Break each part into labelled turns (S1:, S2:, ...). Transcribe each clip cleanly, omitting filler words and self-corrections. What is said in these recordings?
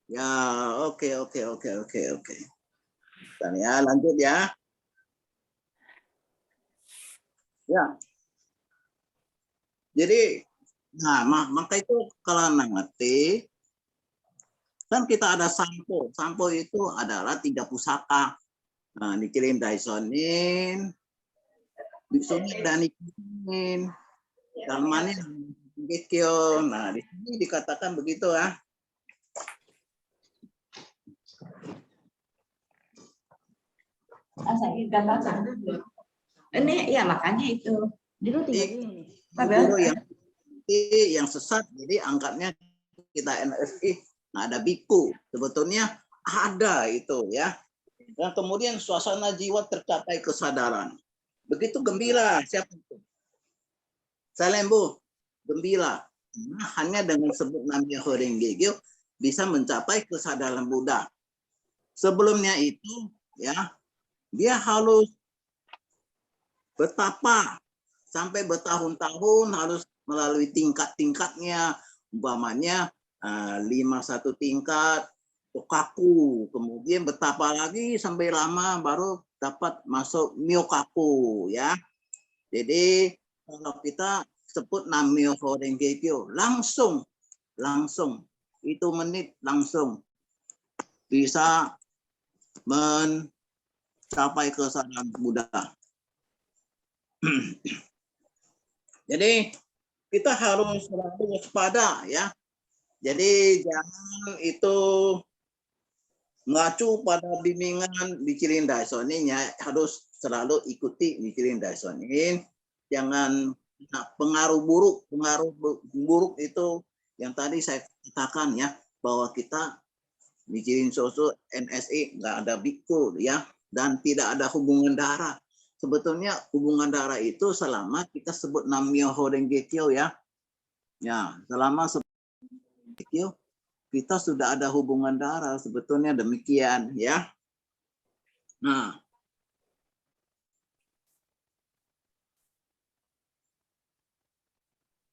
S1: Ya, oke. Dan ya, lanjut ya. Ya. Jadi, nah, maka itu kalau ngerti, kan kita ada sampo. Sampo itu adalah 3 pusaka. Nah, dikirim Daisonin, Biksunya dan Nikirin, Dalmanya Gekyo. Nah, di sini dikatakan begitu ya.
S2: Ini ya makanya itu. Dulu
S1: Guru yang sesat, jadi angkatnya kita NFI. Nah, ada biku. Sebetulnya ada itu ya. Dan kemudian suasana jiwa tercapai kesadaran. Begitu gembira. Siapa itu? Salembu. Gembira. Nah, hanya dengan sebut namanya Horenggegyo bisa mencapai kesadaran Buddha. Sebelumnya itu ya, dia harus betapa sampai bertahun-tahun harus melalui tingkat-tingkatnya, umpamanya 1 tingkat Tokaku, kemudian betapa lagi sampai lama baru dapat masuk Myokaku ya. Jadi kalau kita sebut Namyo Horengekyo langsung itu menit langsung bisa mencapai kesadaran Buddha. Jadi kita harus selalu waspada ya. Jadi jangan itu mengacu pada bimbingan Nichiren Daishonin ya, harus selalu ikuti Nichiren Daishonin. Jangan pengaruh buruk itu yang tadi saya katakan ya, bahwa kita Nichiren Shoshu NSI nggak ada biku ya, dan tidak ada hubungan darah. Sebetulnya hubungan darah itu selama kita sebut Namyo Horengekyo ya. Ya, selama kita sudah ada hubungan darah, sebetulnya demikian ya. Nah,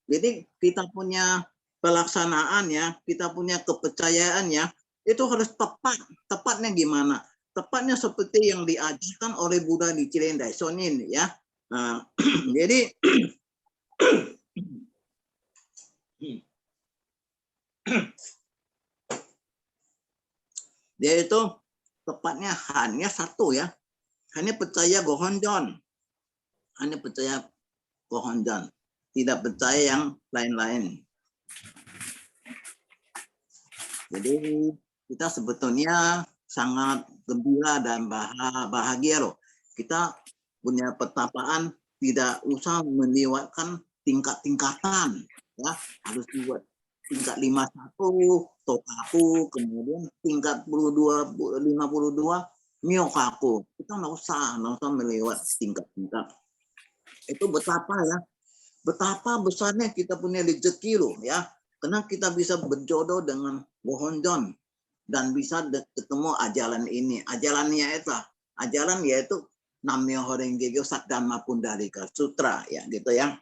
S1: jadi kita punya pelaksanaan ya, kita punya kepercayaan ya, itu harus tepat. Tepatnya gimana? Tepatnya seperti yang diajarkan oleh Buddha Nichiren Daishonin ya. Nah, jadi dia itu tepatnya hanya satu ya, hanya percaya Gohonjon, tidak percaya yang lain-lain. Jadi kita sebetulnya sangat gembira dan bahagia loh. Kita punya pertapaan, tidak usah melewatkan tingkat-tingkatan ya, harus buat tingkat 51 Tokaku, kemudian tingkat 52 Myokaku. Kita nggak usah melewat tingkat-tingkat. Itu betapa besarnya kita punya rezeki loh ya, karena kita bisa berjodoh dengan Gohonjon dan bisa ketemu ajaran ini. Ajaran yaitu Namyo Horengekyo Saddhamma Pundalika Sutra ya, gitu ya.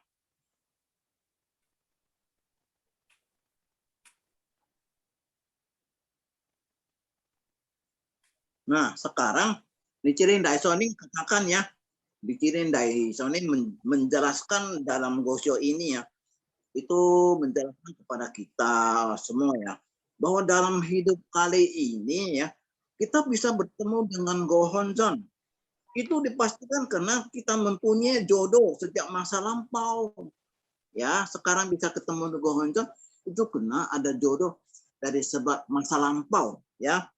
S1: Nah, sekarang Nichiren Daishonin katakan ya, Nichiren Daishonin menjelaskan dalam Gosho ini ya, itu menjelaskan kepada kita semua ya, bahwa dalam hidup kali ini ya, kita bisa bertemu dengan Gohonjon. Itu dipastikan karena kita mempunyai jodoh sejak masa lampau. Ya, sekarang bisa ketemu dengan Gohonjon, itu karena ada jodoh dari sebab masa lampau ya.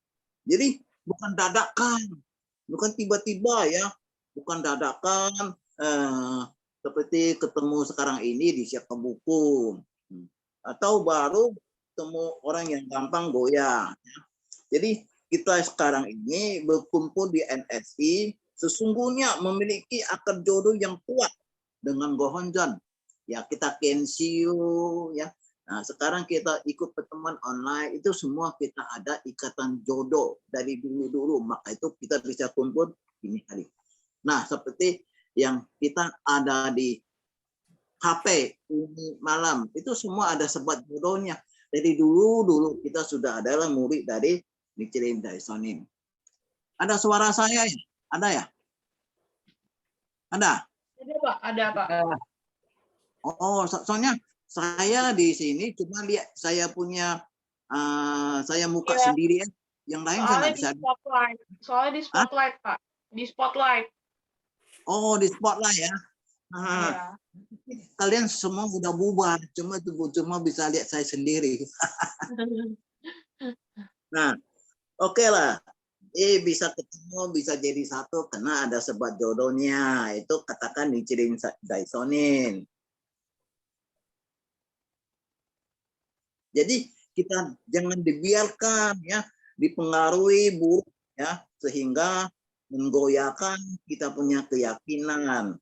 S1: Jadi bukan dadakan, bukan tiba-tiba ya, bukan dadakan seperti ketemu sekarang ini di siapa buku, atau baru ketemu orang yang gampang goyah. Jadi kita sekarang ini berkumpul di NSI sesungguhnya memiliki akar jodoh yang kuat dengan Gohonjon. Ya, kita Kenshu ya. Nah, sekarang kita ikut pertemuan online, itu semua kita ada ikatan jodoh dari dulu-dulu, maka itu kita bisa kumpul ini hari. Nah, seperti yang kita ada di HP ini malam, itu semua ada sebab jodohnya. Jadi dulu kita sudah adalah murid dari Nichiren Daishonin. Ada suara saya ya? Ada ya? Ada?
S3: Ada Pak, ada Pak.
S1: Oh, soalnya saya di sini cuma lihat saya punya saya muka
S3: Iya.
S1: sendiri ya. Yang lain saya nggak bisa.
S3: Soalnya di spotlight Pak. Di spotlight.
S1: Oh, di spotlight ya. Nah,
S3: Iya.
S1: kalian semua udah bubar, cuma bisa lihat saya sendiri. Nah, oke lah. Bisa ketemu, bisa jadi satu karena ada sebab jodohnya. Itu katakan Nichiren Daishonin. Jadi kita jangan dibiarkan ya dipengaruhi buruk ya sehingga menggoyahkan kita punya keyakinan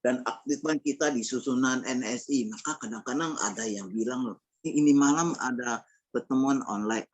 S1: dan aktifkan kita di susunan NSI. Maka kadang-kadang ada yang bilang loh, ini malam ada pertemuan online.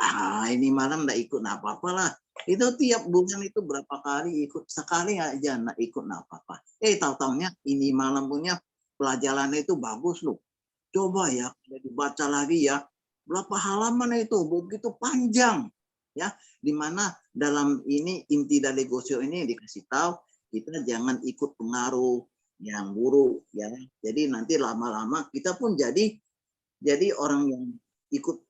S1: Ini malam nggak ikut apa-apa lah. Itu tiap bulan itu berapa kali ikut, sekali aja nggak ikut apa-apa. Tahu-taunya ini malam punya pelajarannya itu bagus loh. Coba ya dibaca lagi ya. Berapa halaman itu begitu panjang ya, dimana dalam ini inti dari Gosho ini dikasih tahu kita jangan ikut pengaruh yang buruk ya. Jadi nanti lama-lama kita pun jadi orang yang ikut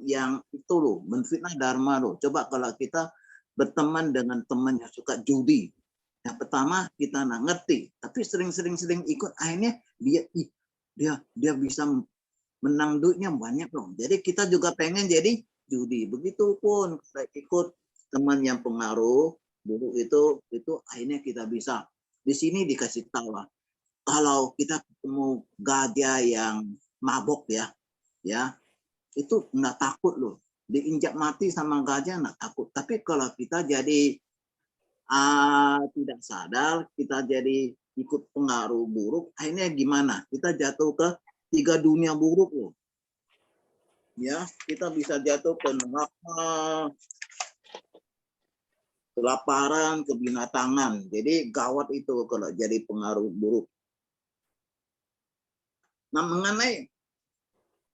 S1: yang itu loh, menfitnah dharma loh. Coba kalau kita berteman dengan teman yang suka judi, yang pertama kita nggak ngerti, tapi sering ikut, akhirnya dia bisa menang duitnya banyak dong. Jadi kita juga pengen jadi judi. Begitupun kita ikut teman yang pengaruh buruk itu akhirnya kita bisa. Di sini dikasih tahu lah. Kalau kita ketemu gajah yang mabok ya itu nggak takut loh. Diinjak mati sama gajah nggak takut. Tapi kalau kita jadi tidak sadar, kita jadi ikut pengaruh buruk, akhirnya gimana? Kita jatuh ke 3 dunia buruk loh. Ya, kita bisa jatuh ke neraka, kelaparan, kebinatangan. Jadi gawat itu kalau jadi pengaruh buruk. Nah, mengenai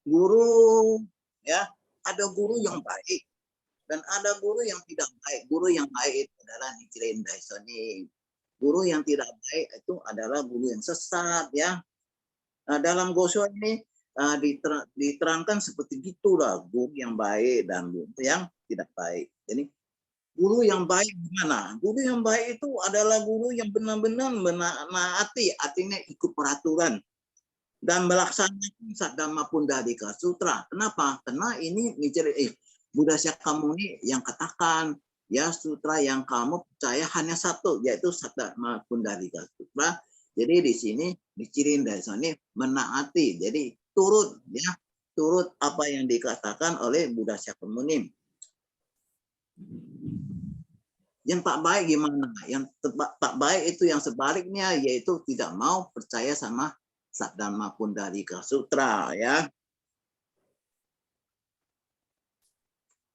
S1: guru ya, ada guru yang baik dan ada guru yang tidak baik. Guru yang baik itu adalah Nichiren Daishonin. Guru yang tidak baik itu adalah guru yang sesat ya. Nah, dalam Gosho ini diterangkan seperti gitulah, guru yang baik dan guru yang tidak baik. Jadi guru yang baik gimana? Guru yang baik itu adalah guru yang benar-benar menaati, artinya ikut peraturan dan melaksanakan Saddhamma Pundalika Sutra. Kenapa? Karena ini Buddha Shakyamuni yang katakan ya, sutra yang kamu percaya hanya satu, yaitu Saddhamma Pundalika Sutra. Jadi di sini Nichiren Daishonin menaati, jadi turut apa yang dikatakan oleh Buddha Shakyamuni. Yang tak baik gimana? Yang tak baik itu yang sebaliknya, yaitu tidak mau percaya sama Saddhamma Pundalika Sutra ya.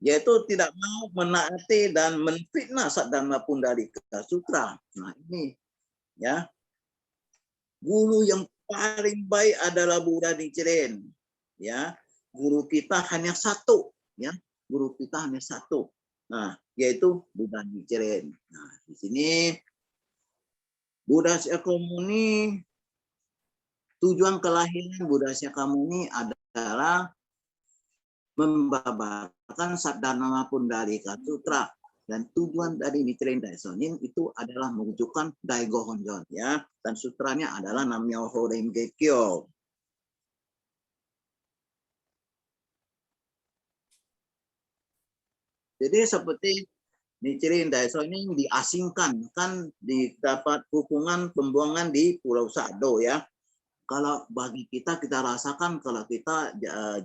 S1: Yaitu tidak mau menaati dan menfitnah Saddhamma Pundalika Sutra. Nah, ini ya. Guru yang paling baik adalah Buddha Nichiren. Ya, guru kita hanya satu, ya. Guru kita hanya satu. Nah, yaitu Buddha Nichiren. Nah, di sini Buddha Shakyamuni, tujuan kelahiran Buddha Shakyamuni adalah membabarkan Saddhamma Pundalika Sutra. Dan tujuan dari Nichiren Daishonin itu adalah mewujudkan Daigo Honjon ya, dan sutranya adalah Nam-myoho Renge Kyo. Jadi seperti Nichiren Daishonin diasingkan, kan didapat hukuman pembuangan di Pulau Sado ya. Kalau bagi kita rasakan kalau kita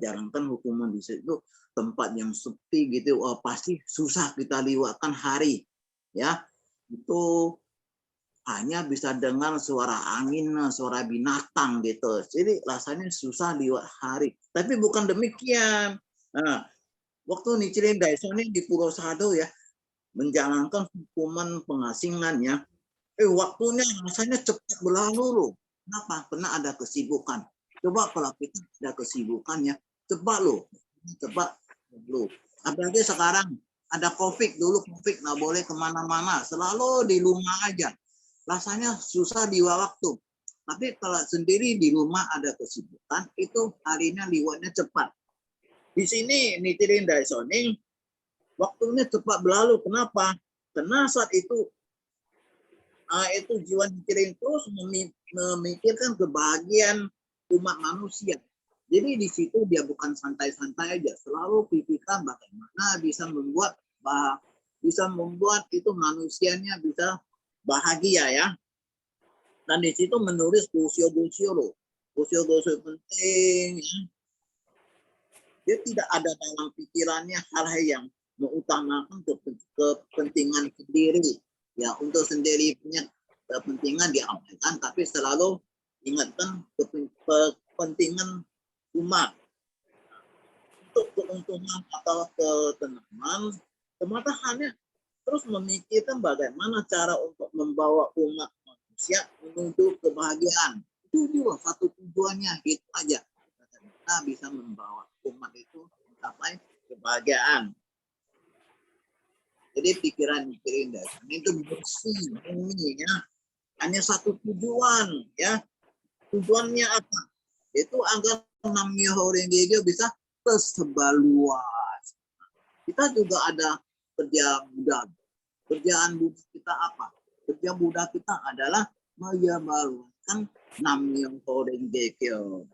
S1: jarangkan hukuman di situ, tempat yang sepi gitu, pasti susah kita lewatkan hari ya. Itu hanya bisa dengar suara angin, suara binatang gitu. Jadi rasanya susah lewat hari. Tapi bukan demikian. Nah, waktu Nichiren Daishonin di Pulau Sado ya menjalankan hukuman pengasingannya, waktunya rasanya cepat berlalu loh. Kenapa? Karena ada kesibukan. Coba kalau kita ada kesibukannya, cepat loh. cepat dulu. Apalagi sekarang ada COVID, dulu COVID nggak boleh kemana-mana, selalu di rumah aja. Rasanya susah di waktu. Tapi kalau sendiri di rumah ada kesibukan, itu harinya liwatnya cepat. Di sini Nichiren Daishonin waktunya cepat berlalu. Kenapa? Karena saat itu jiwa Nichiren terus memikirkan kebahagiaan umat manusia. Jadi di situ dia bukan santai-santai aja, selalu pikirkan bagaimana bisa membuat itu manusianya bisa bahagia ya. Dan di situ menulis gosyo-gosyo penting ya. Dia tidak ada dalam pikirannya hal-hal yang mengutamakan kepentingan sendiri. Ya, untuk sendiri punya kepentingan diabaikan, tapi selalu ingatkan kepentingan umat. Untuk keuntungan atau ketenangan, semata hanya terus memikirkan bagaimana cara untuk membawa umat manusia menuju kebahagiaan. Itu juga satu tujuannya, itu aja. Kita bisa membawa umat itu mencapai kebahagiaan. Jadi pikiran itu bersih ini ya. Hanya satu tujuan ya. Tujuannya apa? Itu agar Nam-myoho Renge Kyo bisa tersebar luas. Kita juga ada kerja Buddha. Kerjaan Buddha kita apa? Kerja Buddha kita adalah menyebarluaskan Nam-myoho Renge Kyo.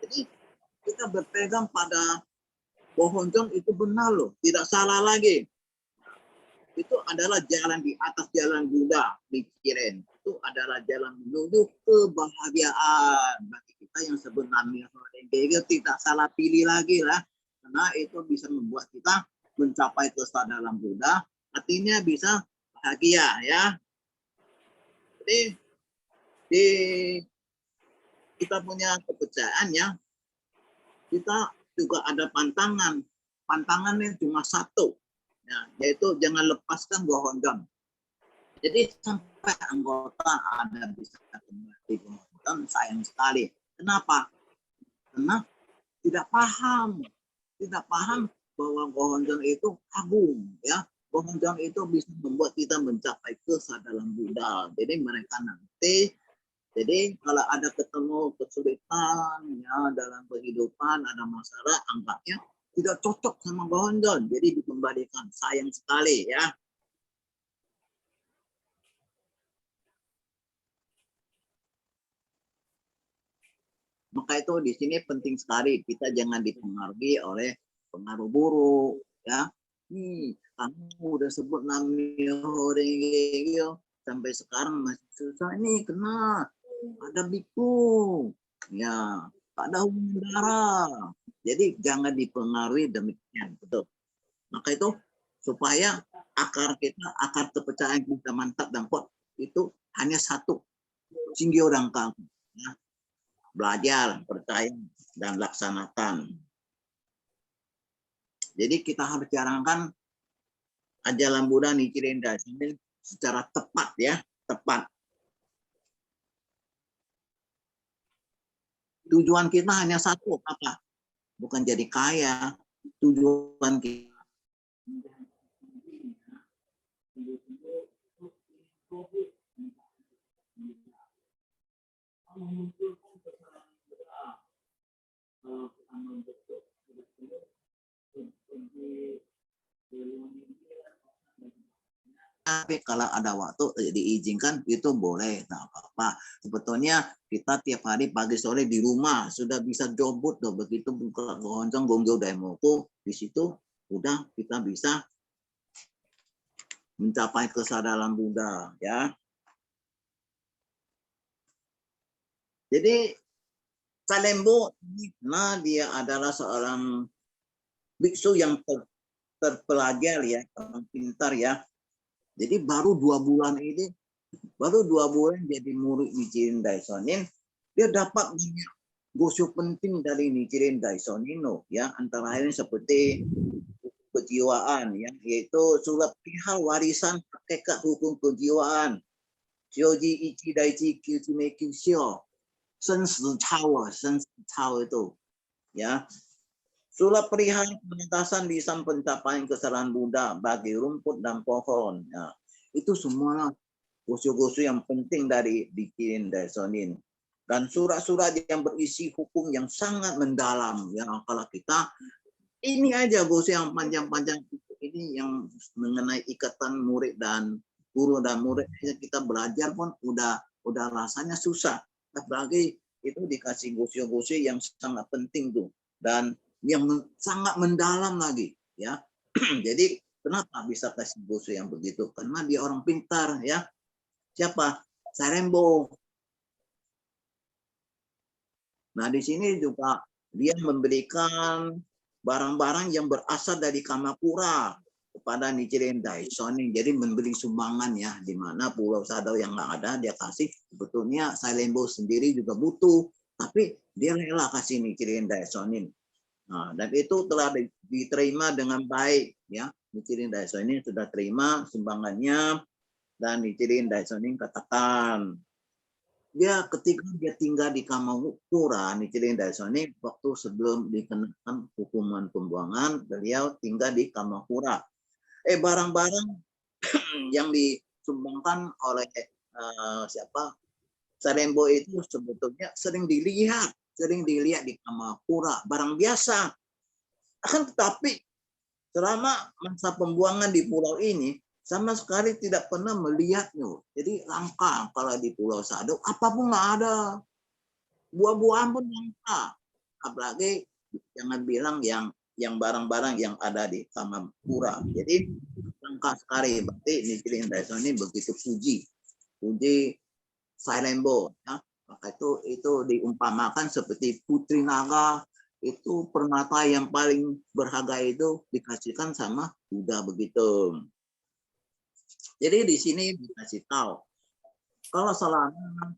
S1: Jadi kita berpegang pada Gohonjong itu benar loh, tidak salah lagi. Itu adalah jalan di atas jalan Buddha Nichiren. Itu adalah jalan menuju kebahagiaan. Bagi kita yang sebenarnya tidak salah pilih lagi lah. Karena itu bisa membuat kita mencapai kesadaran Buddha. Artinya bisa bahagia ya. Jadi kita punya kepercayaan ya. Kita juga ada pantangan. Pantangannya cuma satu. Ya, yaitu jangan lepaskan Gohonjong. Jadi sampai anggota ada bisa kembali Gohonjong, sayang sekali. Kenapa? Karena tidak paham bahwa Gohonjong itu agung. Ya, Gohonjong itu bisa membuat kita mencapai kesadaran Buddha. Jadi mereka nanti jadi kalau ada ketemu kesulitan ya dalam kehidupan, ada masalah, anggapnya tidak cocok sama Gohonjong, jadi dikembalikan. Sayang sekali ya. Maka itu di sini penting sekali kita jangan dipengaruhi oleh pengaruh buruk ya. Nih, kamu udah sebut Nam-myoho Renge Kyo sampai sekarang masih susah nih, kena ada biku, ya, ada hubungan darah. Jadi jangan dipengaruhi demikian, betul. Maka itu supaya akar kepercayaan kita mantap dan kuat itu hanya satu, Shinggyo Rangkang. Ya. Belajar, percaya, dan laksanakan. Jadi kita harus jalankan ajaran Buddha Nichiren Daishonin secara tepat ya, tepat. Tujuan kita hanya satu, apa? Bukan jadi kaya. Tujuan kita tapi kalau ada waktu diizinkan itu boleh, tak apa-apa. Sebetulnya kita tiap hari pagi sore di rumah sudah bisa jobut tuh, begitu buka Gohonjong Gongyo Daimoku, di situ udah kita bisa mencapai kesadaran Buddha ya. Jadi Salembo, nah dia adalah seorang biksu yang terpelajar ya, orang pintar ya. Jadi baru 2 bulan jadi murid Nichiren Daishonin, dia dapat banyak gosyo penting dari Nichiren Daishonin ya, antara lain seperti kejiwaan ya, yaitu surat perihal warisan hakikat hukum kejiwaan, Shoji Ichi Daichi Kyuchime Kyusho, Sensi Chao itu ya. Sulap perihal penentasan bisa pencapaian kesalahan Buddha bagi rumput dan pohon. Ya, itu semua gosio-gosio yang penting dari Nichiren Daishonin. Dan surat-surat yang berisi hukum yang sangat mendalam. Ya, kalau kita ini aja gosio yang panjang-panjang ini yang mengenai ikatan murid dan guru dan murid, kita belajar pun udah rasanya susah. Apalagi itu dikasih gosio-gosio yang sangat penting tuh, dan yang sangat mendalam lagi, ya. Jadi kenapa bisa kasih gosio yang begitu? Karena dia orang pintar, ya. Siapa? Sarembo. Nah, di sini juga dia memberikan barang-barang yang berasal dari Kamakura kepada Nichiren Daishonin. Jadi memberi sumbangan, ya, di mana Pulau Sado yang nggak ada dia kasih. Sebetulnya Salembo sendiri juga butuh, tapi dia rela kasih Nichiren Daishonin. Nah, dan itu telah diterima dengan baik, ya. Nichiren Daishonin sudah terima sumbangannya, dan Nichiren Daishonin katakan dia ketika dia tinggal di Kamakura, Nichiren Daishonin waktu sebelum dikenakan hukuman pembuangan, beliau tinggal di Kamakura. Barang-barang yang disumbangkan oleh siapa? Sarembo itu sebetulnya sering dilihat di Kamakura, barang biasa. Akan tetapi selama masa pembuangan di pulau ini sama sekali tidak pernah melihatnya. Jadi langka kalau di Pulau Sado, apapun nggak ada. Buah-buahan pun langka. Apalagi jangan bilang yang barang-barang yang ada di Kamakura. Jadi langka sekali. Berarti Nichiren Daishonin begitu puji Salembo, ya. Maka itu diumpamakan seperti putri naga, itu permata yang paling berharga itu dikasihkan sama Buddha begitu. Jadi di sini dikasih tahu kalau selama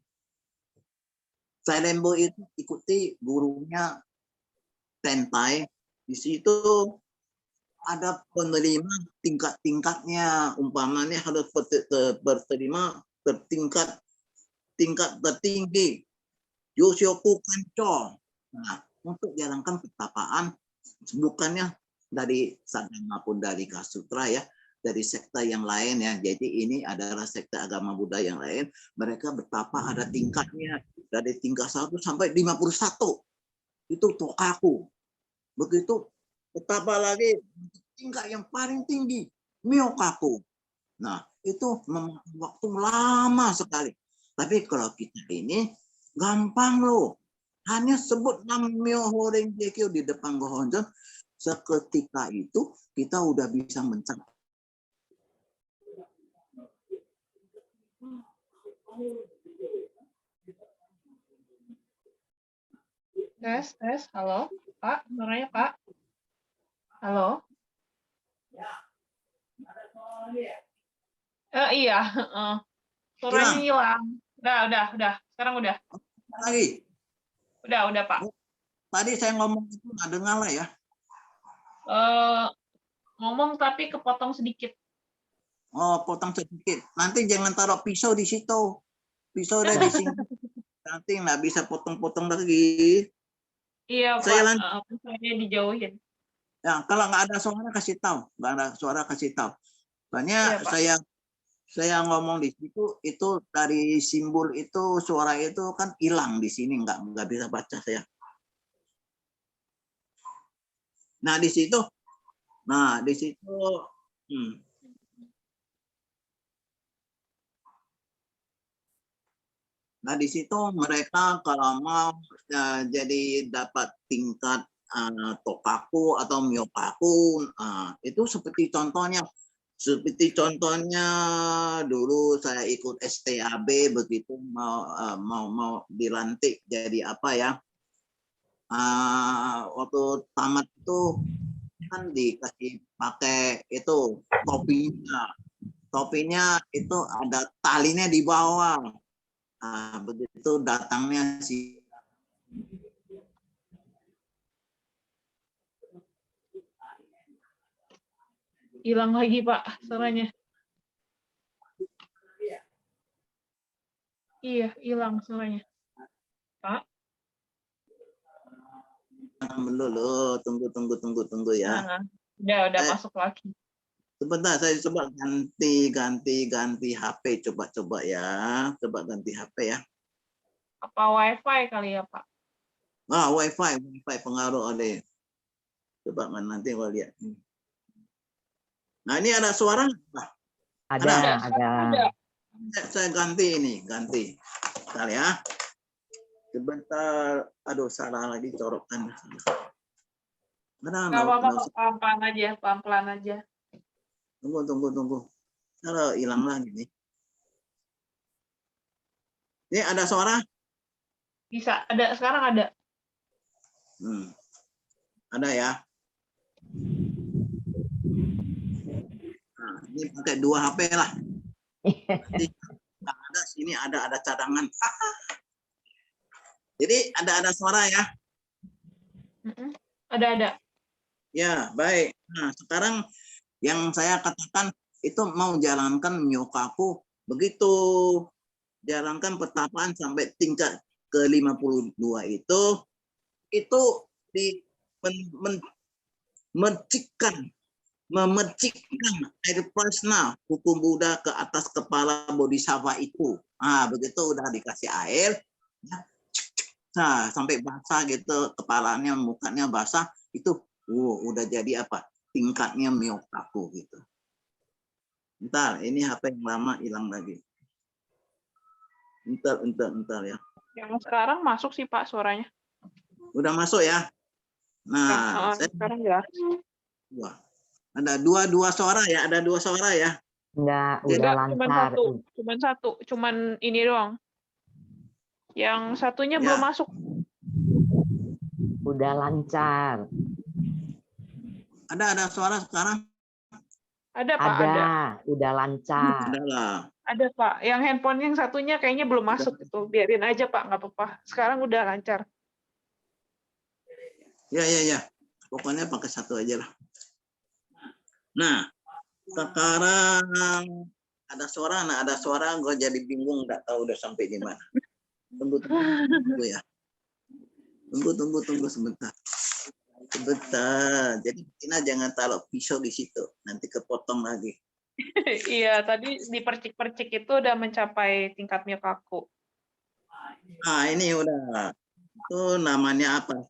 S1: Salembo itu ikuti gurunya Tentai, di situ ada penerima tingkat-tingkatnya, umpamanya harus berterima tingkat tertinggi, Yoshoku Kancho. Nah, untuk jalankan pertapaan, bukannya dari Sadhana pun dari Kasutra, ya, dari sekte yang lain, ya. Jadi ini adalah sekte agama Buddha yang lain. Mereka bertapa ada tingkatnya, dari tingkat 1 sampai 51. Itu Tokaku. Begitu bertapa lagi tingkat yang paling tinggi, Myokaku. Nah, itu memakan waktu lama sekali. Tapi kalau kita ini gampang loh. Hanya sebut nama Myoho Renge Kyo di depan Gohonzon, seketika itu kita udah bisa mencapai.
S3: Tes, halo, Pak, suaranya Pak. Halo. Iya, suaranya hilang. Udah. Sekarang udah.
S1: Lagi.
S3: Udah, Pak.
S1: Tadi saya ngomong itu nggak dengar lah, ya.
S3: Ngomong tapi kepotong sedikit.
S1: Oh, potong sedikit. Nanti jangan taruh pisau di situ. Pisau udah di sini. Nanti nggak bisa potong-potong lagi.
S3: Iya,
S1: Saya
S3: Pak. Pisaunya dijauhin.
S1: Ya, kalau nggak ada suara kasih tahu, nggak ada suara kasih tahu. Soalnya
S3: Iya,
S1: saya ngomong di situ itu dari simbol itu suara itu kan hilang di sini, nggak bisa baca saya. Nah di situ Nah di situ mereka kalau mau jadi dapat tingkat Tokaku atau Myokaku, itu seperti contohnya dulu saya ikut STAB begitu mau dilantik jadi apa, ya, waktu tamat itu kan dikasih pakai itu topinya itu ada talinya di bawah. Begitu datangnya si
S3: hilang lagi, Pak, suaranya. Iya, hilang suaranya. Pak.
S1: melulu. Tunggu ya.
S3: Nah, udah
S1: Eh,
S3: masuk lagi.
S1: Sebentar, saya coba ganti HP. Coba ya. Coba ganti HP ya.
S3: Apa WiFi kali ya, Pak?
S1: WiFi pengaruh oleh. Coba nanti gua lihat. Nah, ini ada suara nggak?
S2: Ada.
S3: Ada.
S1: Saya ganti. Bentar ya. Sebentar. Aduh, salah lagi corokan.
S3: Nggak apa-apa, Pak. Pelan-pelan aja.
S1: Tunggu. Kalau hilang lagi nih. Ini ada suara?
S3: Bisa, ada. Sekarang ada.
S1: Ada ya. Nah, ini pakai 2 HP lah. Nanti ada sini ada cadangan. Jadi ada suara ya.
S3: Ada.
S1: Ya, baik. Nah, sekarang yang saya katakan itu mau jalankan Myokaku, begitu jalankan pertapaan sampai tingkat ke-52 itu di memercikkan air prasna hukum Buddha ke atas kepala bodhisattva itu. Nah, begitu udah dikasih air, nah sampai basah gitu, kepalanya, mukanya basah, itu udah jadi apa? Tingkatnya Myokaku gitu. Bentar, ini HP yang lama hilang lagi. Bentar ya.
S3: Yang sekarang masuk sih, Pak, suaranya.
S1: Udah masuk ya? Nah,
S3: sekarang ya.
S1: Ada dua suara ya? Ada 2 suara ya?
S2: Enggak, udah lancar.
S3: Cuman satu. Cuman ini doang. Yang satunya
S1: Ya.
S3: belum masuk.
S2: Udah lancar.
S1: Ada suara sekarang?
S3: Ada, Pak. Ada.
S2: Udah lancar.
S1: Ada lah.
S3: Ada, Pak. Yang handphone yang satunya kayaknya belum masuk itu. Biarin aja, Pak. Nggak apa-apa. Sekarang udah lancar.
S1: Ya. Pokoknya pakai satu aja lah. Nah, sekarang ada suara, gue jadi bingung, nggak tahu udah sampai di mana. Tunggu ya. Tunggu sebentar. Jadi Tina jangan taruh pisau di situ, nanti kepotong lagi.
S3: Iya, tadi dipercik-percik itu udah mencapai tingkat Myokaku.
S1: Nah, ini udah. Itu namanya apa?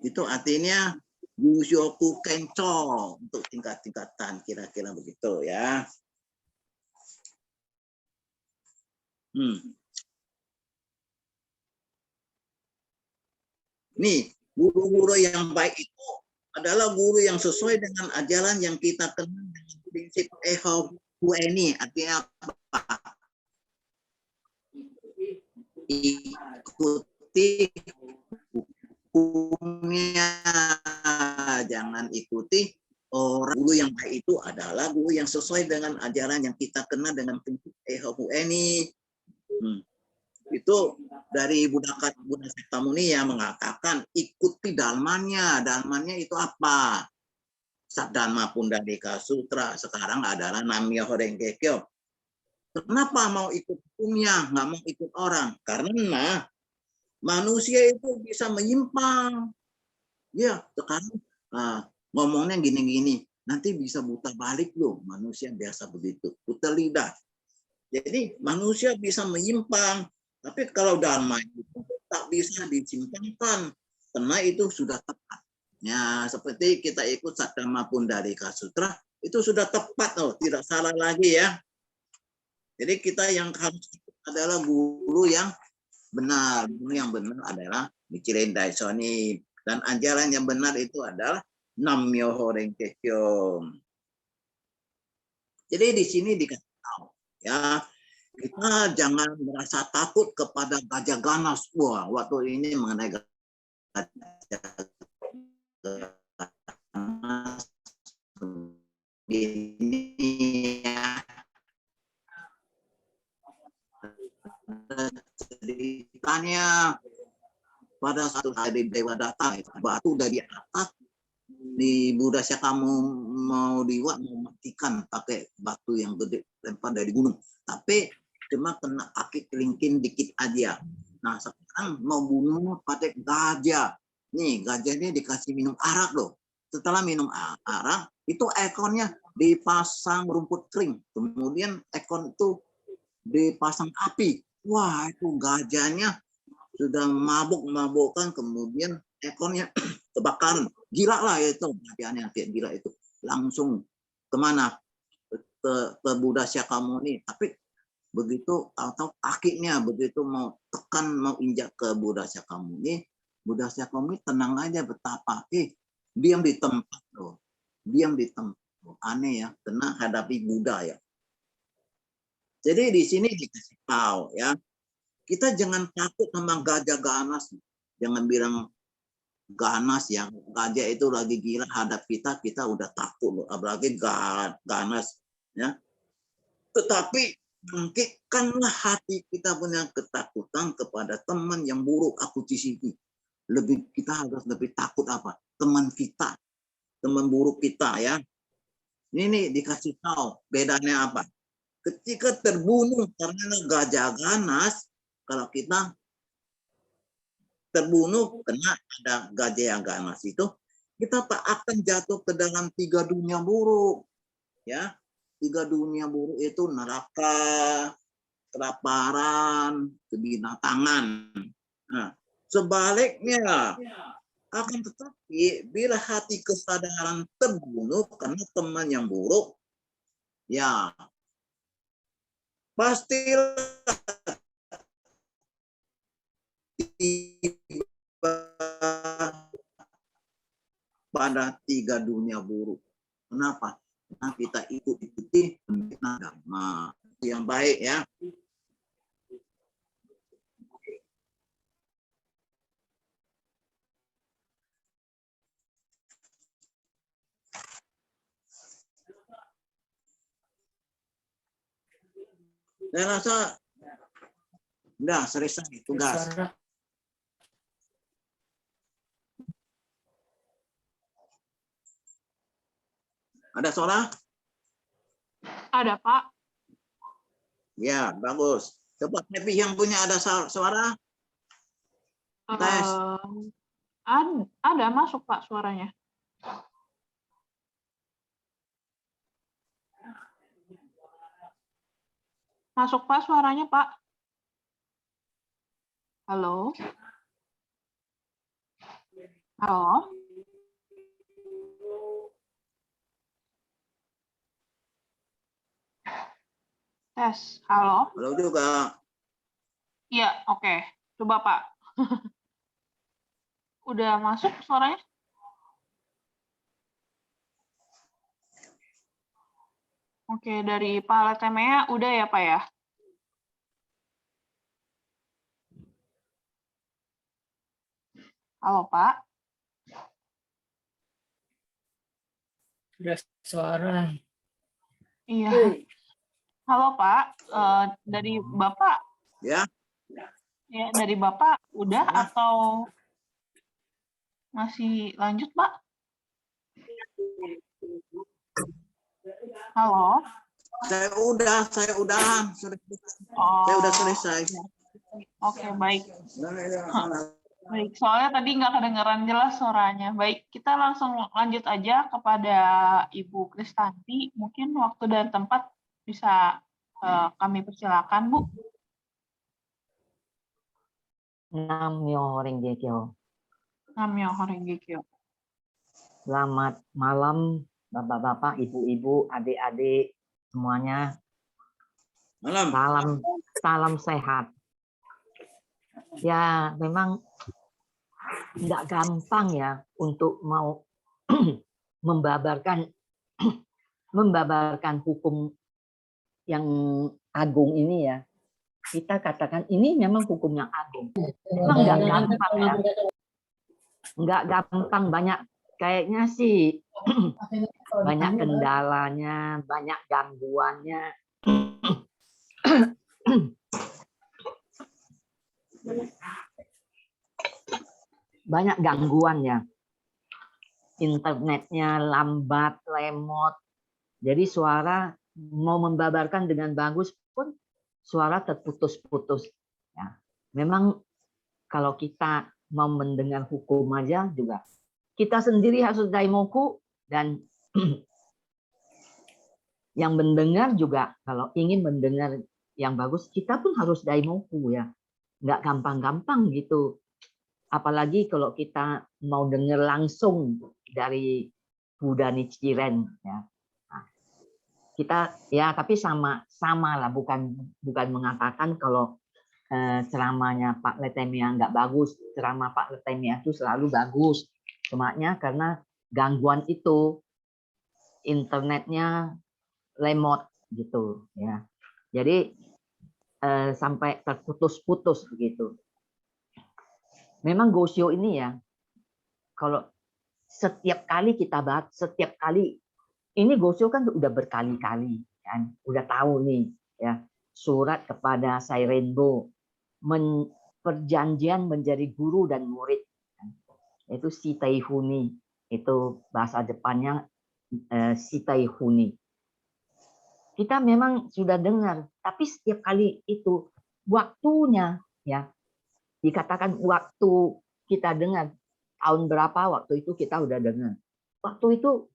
S1: Itu artinya Yushoku Kencho untuk tingkat-tingkatan, kira-kira begitu ya. Nih, guru-guru yang baik itu adalah guru yang sesuai dengan ajaran yang kita kenal dengan prinsip Ehau ini. Artinya apa? Ikuti hukumnya, jangan ikuti orang. Guru yang baik itu adalah guru yang sesuai dengan ajaran yang kita kenal dengan prinsip Ehau ini. Itu dari Buddha Sakyamuni yang mengatakan ikuti dharmanya. Dharmanya itu apa? Saddharma Pundalika Sutra sekarang adalah Nam-myoho Renge Kyo. Kenapa mau ikut hukumnya, nggak mau ikut orang? Karena manusia itu bisa menyimpang. Ya, sekarang ngomongnya gini-gini, nanti bisa buta balik loh. Manusia biasa begitu, buta lidah. Jadi manusia bisa menyimpang. Tapi kalau dharma itu tak bisa disimpangkan, karena itu sudah tepat. Ya, seperti kita ikut Saddharma Pundalika Sutra, itu sudah tepat, tidak salah lagi ya. Jadi kita yang harus ikut adalah guru yang benar. Guru yang benar adalah Nichiren Daishonin. Dan ajaran yang benar itu adalah Nam-myoho Renge Kyo. Jadi di sini dikasih tahu ya, kita jangan merasa takut kepada gajah ganas. Wah, waktu ini mengenai gajah ganas ini ya. Ceritanya pada satu hari Dewa datang, batu dari atas di Buddha kamu mau matikan pakai batu yang gede lempar dari gunung, tapi cuma kena kaki kelingking dikit aja. Nah sekarang mau bunuh pakai gajah. Nih, gajah ini dikasih minum arak loh. Setelah minum arak, itu ekornya dipasang rumput kering. Kemudian ekor itu dipasang api. Wah, itu gajahnya sudah mabuk-mabukkan, kemudian ekornya kebakaran. Gila lah itu, gajahnya kayak gila itu. Langsung kemana? Ke Buddha Shakyamuni. Tapi begitu atau kakinya begitu mau tekan, mau injak ke Buddha Shakyamuni, Buddha Shakyamuni tenang aja, betapa diam di tempat loh, diam di tempat. Aneh ya, kena hadapi Buddha ya. Jadi di sini dikasih tahu ya, kita jangan takut sama gajah ganas. Jangan bilang ganas ya, gajah itu lagi gila hadap kita, kita udah takut loh, apalagi ganas ya. Tetapi bangkitkanlah hati kita punya ketakutan kepada teman yang buruk akuisisi. Kita harus lebih takut apa? Teman kita, teman buruk kita ya. Ini dikasih tahu bedanya apa? Ketika terbunuh karena gajah ganas, kalau kita terbunuh karena ada gajah yang ganas itu, kita tak akan jatuh ke dalam 3 dunia buruk. Ya, 3 dunia buruk itu neraka, kelaparan, kebinatangan. Nah, sebaliknya, akan tetapi bila hati kesadaran terbunuh karena teman yang buruk, ya pastilah pada 3 dunia buruk. Kenapa? Karena kita ikuti agama yang baik ya. Saya rasa udah selesai tugas. Ada suara?
S3: Ada, Pak.
S1: Ya, bagus. Coba Happy yang punya ada suara? Tes.
S3: Ada masuk, Pak, suaranya. Masuk, Pak, suaranya, Pak. Halo? Halo? Tes. Halo?
S1: Halo juga.
S3: Iya, oke. Coba, Pak. Udah masuk suaranya? Oke, dari Pak Letemea udah ya, Pak ya? Halo, Pak.
S4: Sudah suara.
S3: Iya. Halo, Pak. Dari Bapak?
S1: Ya.
S3: Ya, dari Bapak udah atau masih lanjut, Pak? Halo?
S1: Saya udah. Saya udah selesai.
S3: Oke, baik. Baik, soalnya tadi nggak kedengeran jelas suaranya. Baik, kita langsung lanjut aja kepada Ibu Kristanti. Mungkin waktu dan tempat bisa kami persilakan, Bu.
S2: Namyo Renge Kyo.
S3: Namyo Horenge Kyo.
S2: Selamat malam Bapak-bapak, Ibu-ibu, adik-adik semuanya.
S1: Malam.
S2: Salam sehat. Ya, memang nggak gampang ya untuk mau membabarkan hukum yang agung ini ya. Kita katakan ini memang hukum yang agung. Memang nggak gampang ya. Nggak gampang, banyak kayaknya sih banyak kendalanya, banyak gangguannya. Banyak gangguan ya. Internetnya lambat, lemot. Jadi suara mau membabarkan dengan bagus pun suara terputus-putus. Ya. Memang kalau kita mau mendengar hukum aja juga. Kita sendiri harus daimoku, dan yang mendengar juga kalau ingin mendengar yang bagus, kita pun harus daimoku ya. Nggak gampang-gampang gitu. Apalagi kalau kita mau dengar langsung dari Buddha Nichiren ya. Nah, kita ya tapi sama lah, bukan mengatakan kalau ceramahnya Pak Letemia nggak bagus, ceramah Pak Letemia itu selalu bagus. Cumanya karena gangguan itu internetnya lemot gitu ya. Jadi sampai terputus-putus begitu. Memang Gosyo ini ya, kalau setiap kali kita bahas, setiap kali ini Gosyo kan udah berkali-kali kan, udah tahu nih ya, surat kepada Sai Rainbow, perjanjian menjadi guru dan murid, itu Shitai Huni, itu bahasa Jepannya Shitai Huni. Kita memang sudah dengar, tapi setiap kali itu waktunya ya, dikatakan waktu kita dengar tahun berapa, waktu itu kita udah dengar. Waktu itu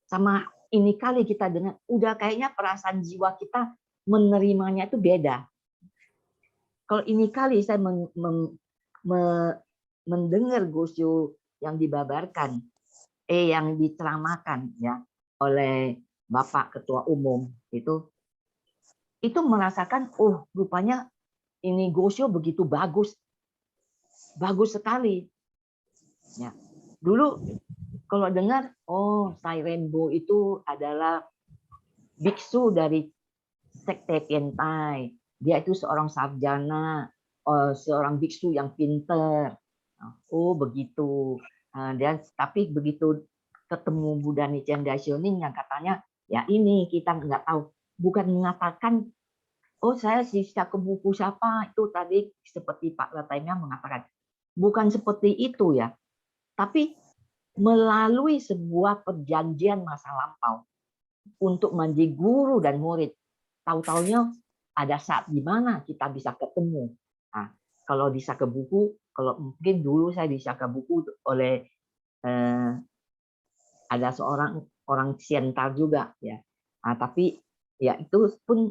S2: sama ini kali kita dengar, udah kayaknya perasaan jiwa kita menerimanya itu beda. Kalau ini kali saya mendengar Gosyo yang dibabarkan, yang diceramakan ya oleh Bapak Ketua Umum itu merasakan, oh rupanya ini Gosyo begitu bagus sekali. Ya, dulu kalau dengar, oh Sai Rainbow itu adalah biksu dari sekte Tiantai, dia itu seorang sarjana, seorang biksu yang pinter. Oh begitu. Dan tapi begitu ketemu Buddha Nichiren Daishonin yang katanya, ya ini kita nggak tahu, bukan mengatakan, oh saya sisa ke buku siapa itu tadi seperti Pak Letemia mengatakan, bukan seperti itu ya, tapi melalui sebuah perjanjian masa lampau untuk menjadi guru dan murid. Tahu-taunya ada saat di mana kita bisa ketemu. Nah, kalau di Saka Buku, kalau mungkin dulu saya di Saka Buku oleh ada seorang orang Sientar juga ya. Nah, tapi ya itu pun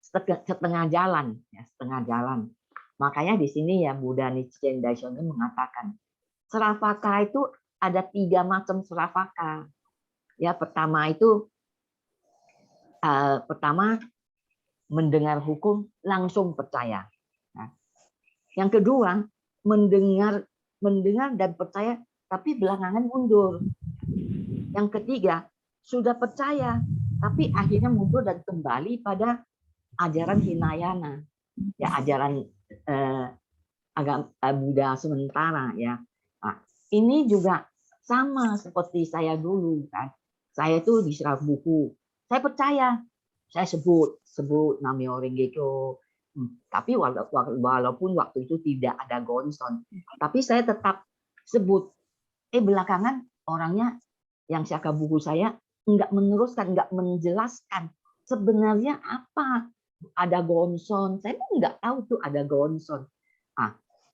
S2: setengah jalan ya, setengah jalan. Makanya di sini ya Buddha Nichiren Daishonin mengatakan Sravaka itu ada 3 macam Sravaka. Ya, pertama itu mendengar hukum langsung percaya. Nah, yang kedua mendengar dan percaya tapi belakangan mundur. Yang ketiga sudah percaya tapi akhirnya mundur dan kembali pada ajaran Hinayana, ya ajaran agama Buddha sementara ya. Nah, ini juga sama seperti saya dulu kan. Saya itu di Sraf Buku, saya percaya, saya sebut Namyo Renge Kyo. Tapi walaupun waktu itu tidak ada gonson, tapi saya tetap sebut. Belakangan orangnya yang Saka Buku saya enggak meneruskan, enggak menjelaskan sebenarnya apa ada gonson. Saya pun enggak tahu tuh ada gonson.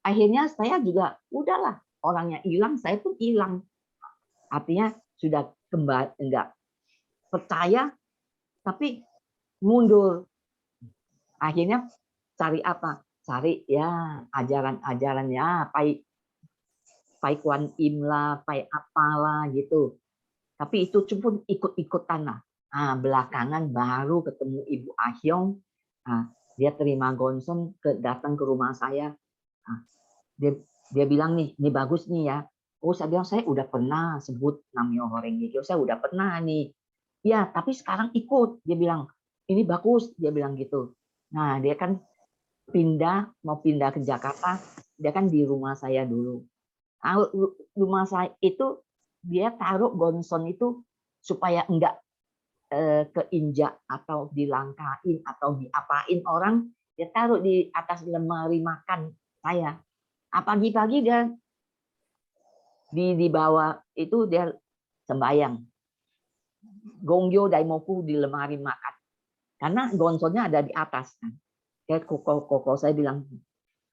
S2: Akhirnya saya juga udahlah, orangnya hilang, saya pun hilang. Artinya sudah kembali enggak percaya tapi mundur. Akhirnya cari apa? Cari ya ajaran-ajaran ya Pai Kuan Im lah, Pai apalah gitu. Tapi itu pun ikut-ikutan lah. Belakangan baru ketemu Ibu Ahyong. Dia terima gonson, datang ke rumah saya. Dia bilang nih, ini bagus nih ya. Oh, saya bilang saya udah pernah sebut Namyo Renge Kyo, saya udah pernah nih. Ya, tapi sekarang ikut. Dia bilang ini bagus. Dia bilang gitu. Nah, dia kan mau pindah ke Jakarta. Dia kan di rumah saya dulu. Rumah saya itu dia taruh gonson itu supaya enggak keinjak atau dilangkain atau diapain orang, dia taruh di atas lemari makan saya. Pagi-pagi dia di bawah itu dia sembahyang. Gongyo Daimoku di lemari makan. Karena gonsonnya ada di atas. Kayak koko saya bilang,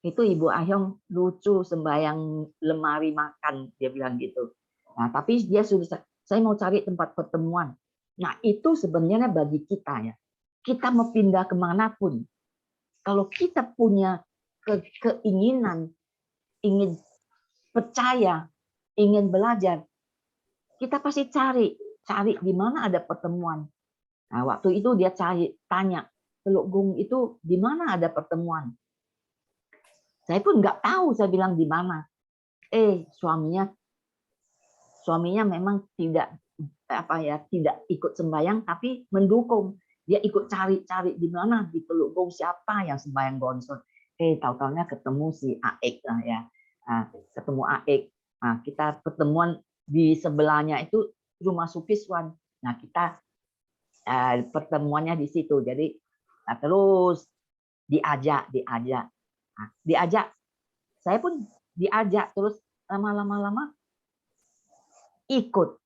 S2: Itu Ibu Ahyong lucu sembahyang lemari makan, dia bilang gitu. Nah, tapi dia sudah, saya mau cari tempat pertemuan. Nah, itu sebenarnya bagi kita ya. Kita mau pindah kemanapun. Kalau kita punya keinginan, ingin percaya, ingin belajar, kita pasti cari di mana ada pertemuan. Nah, waktu itu dia tanya, Teluk Gung itu di mana ada pertemuan? Saya pun nggak tahu, saya bilang di mana. Suaminya memang tidak tidak ikut sembahyang, tapi mendukung. Dia ikut cari di mana di Teluk Gung siapa yang sembahyang gonson. Tahu-taunya ketemu si Aek lah ya. Ketemu Aek. Nah, kita pertemuan di sebelahnya itu rumah Sukiswan. Nah, kita pertemuannya di situ. Jadi terus diajak. Diajak. Saya pun diajak terus lama-lama ikut.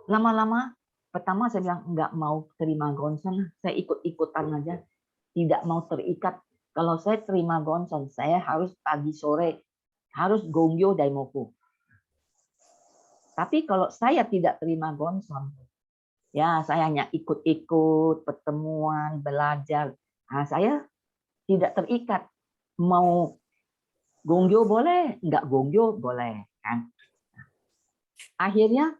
S2: Lama-lama pertama saya bilang nggak mau terima gonson, saya ikut-ikutan aja, tidak mau terikat. Kalau saya terima gonson, saya harus pagi sore harus gongyo daimoku. Tapi kalau saya tidak terima gonson, ya saya hanya ikut-ikut pertemuan, belajar. Nah, saya tidak terikat. Mau gongyo boleh, nggak gongyo boleh, kan? Akhirnya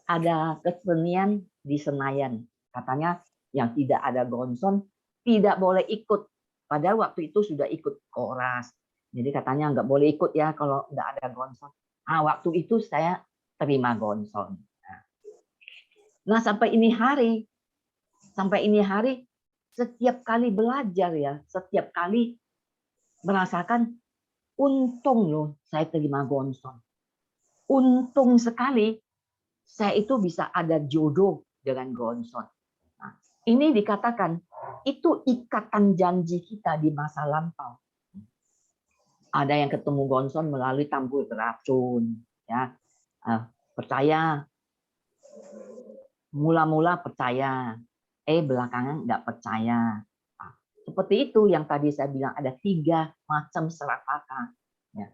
S2: ada kesenian di Senayan. Katanya yang tidak ada gonson tidak boleh ikut. Padahal waktu itu sudah ikut koras. Jadi katanya nggak boleh ikut ya kalau nggak ada gonson. Nah, waktu itu saya terima gonson. Nah, sampai ini hari, setiap kali belajar ya, setiap kali merasakan untung loh saya terima gonson. Untung sekali saya itu bisa ada jodoh dengan gonson. Nah, ini dikatakan itu ikatan janji kita di masa lampau. Ada yang ketemu gonson melalui tampul beracun, ya. Percaya, mula-mula percaya, belakangan nggak percaya. Nah, seperti itu yang tadi saya bilang ada 3 macam serakaka. Ya.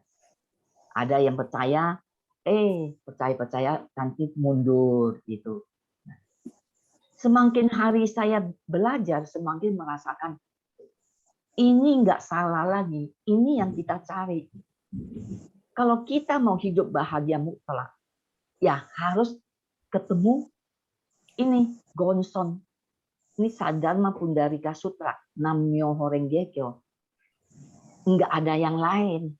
S2: Ada yang percaya, percaya nanti mundur gitu. Semakin hari saya belajar, semakin merasakan ini nggak salah lagi. Ini yang kita cari. Kalau kita mau hidup bahagia mutlak, ya harus ketemu ini gonson. Ini Sadharma Pundarika Sutra, Namyo Horengekyo. Nggak ada yang lain.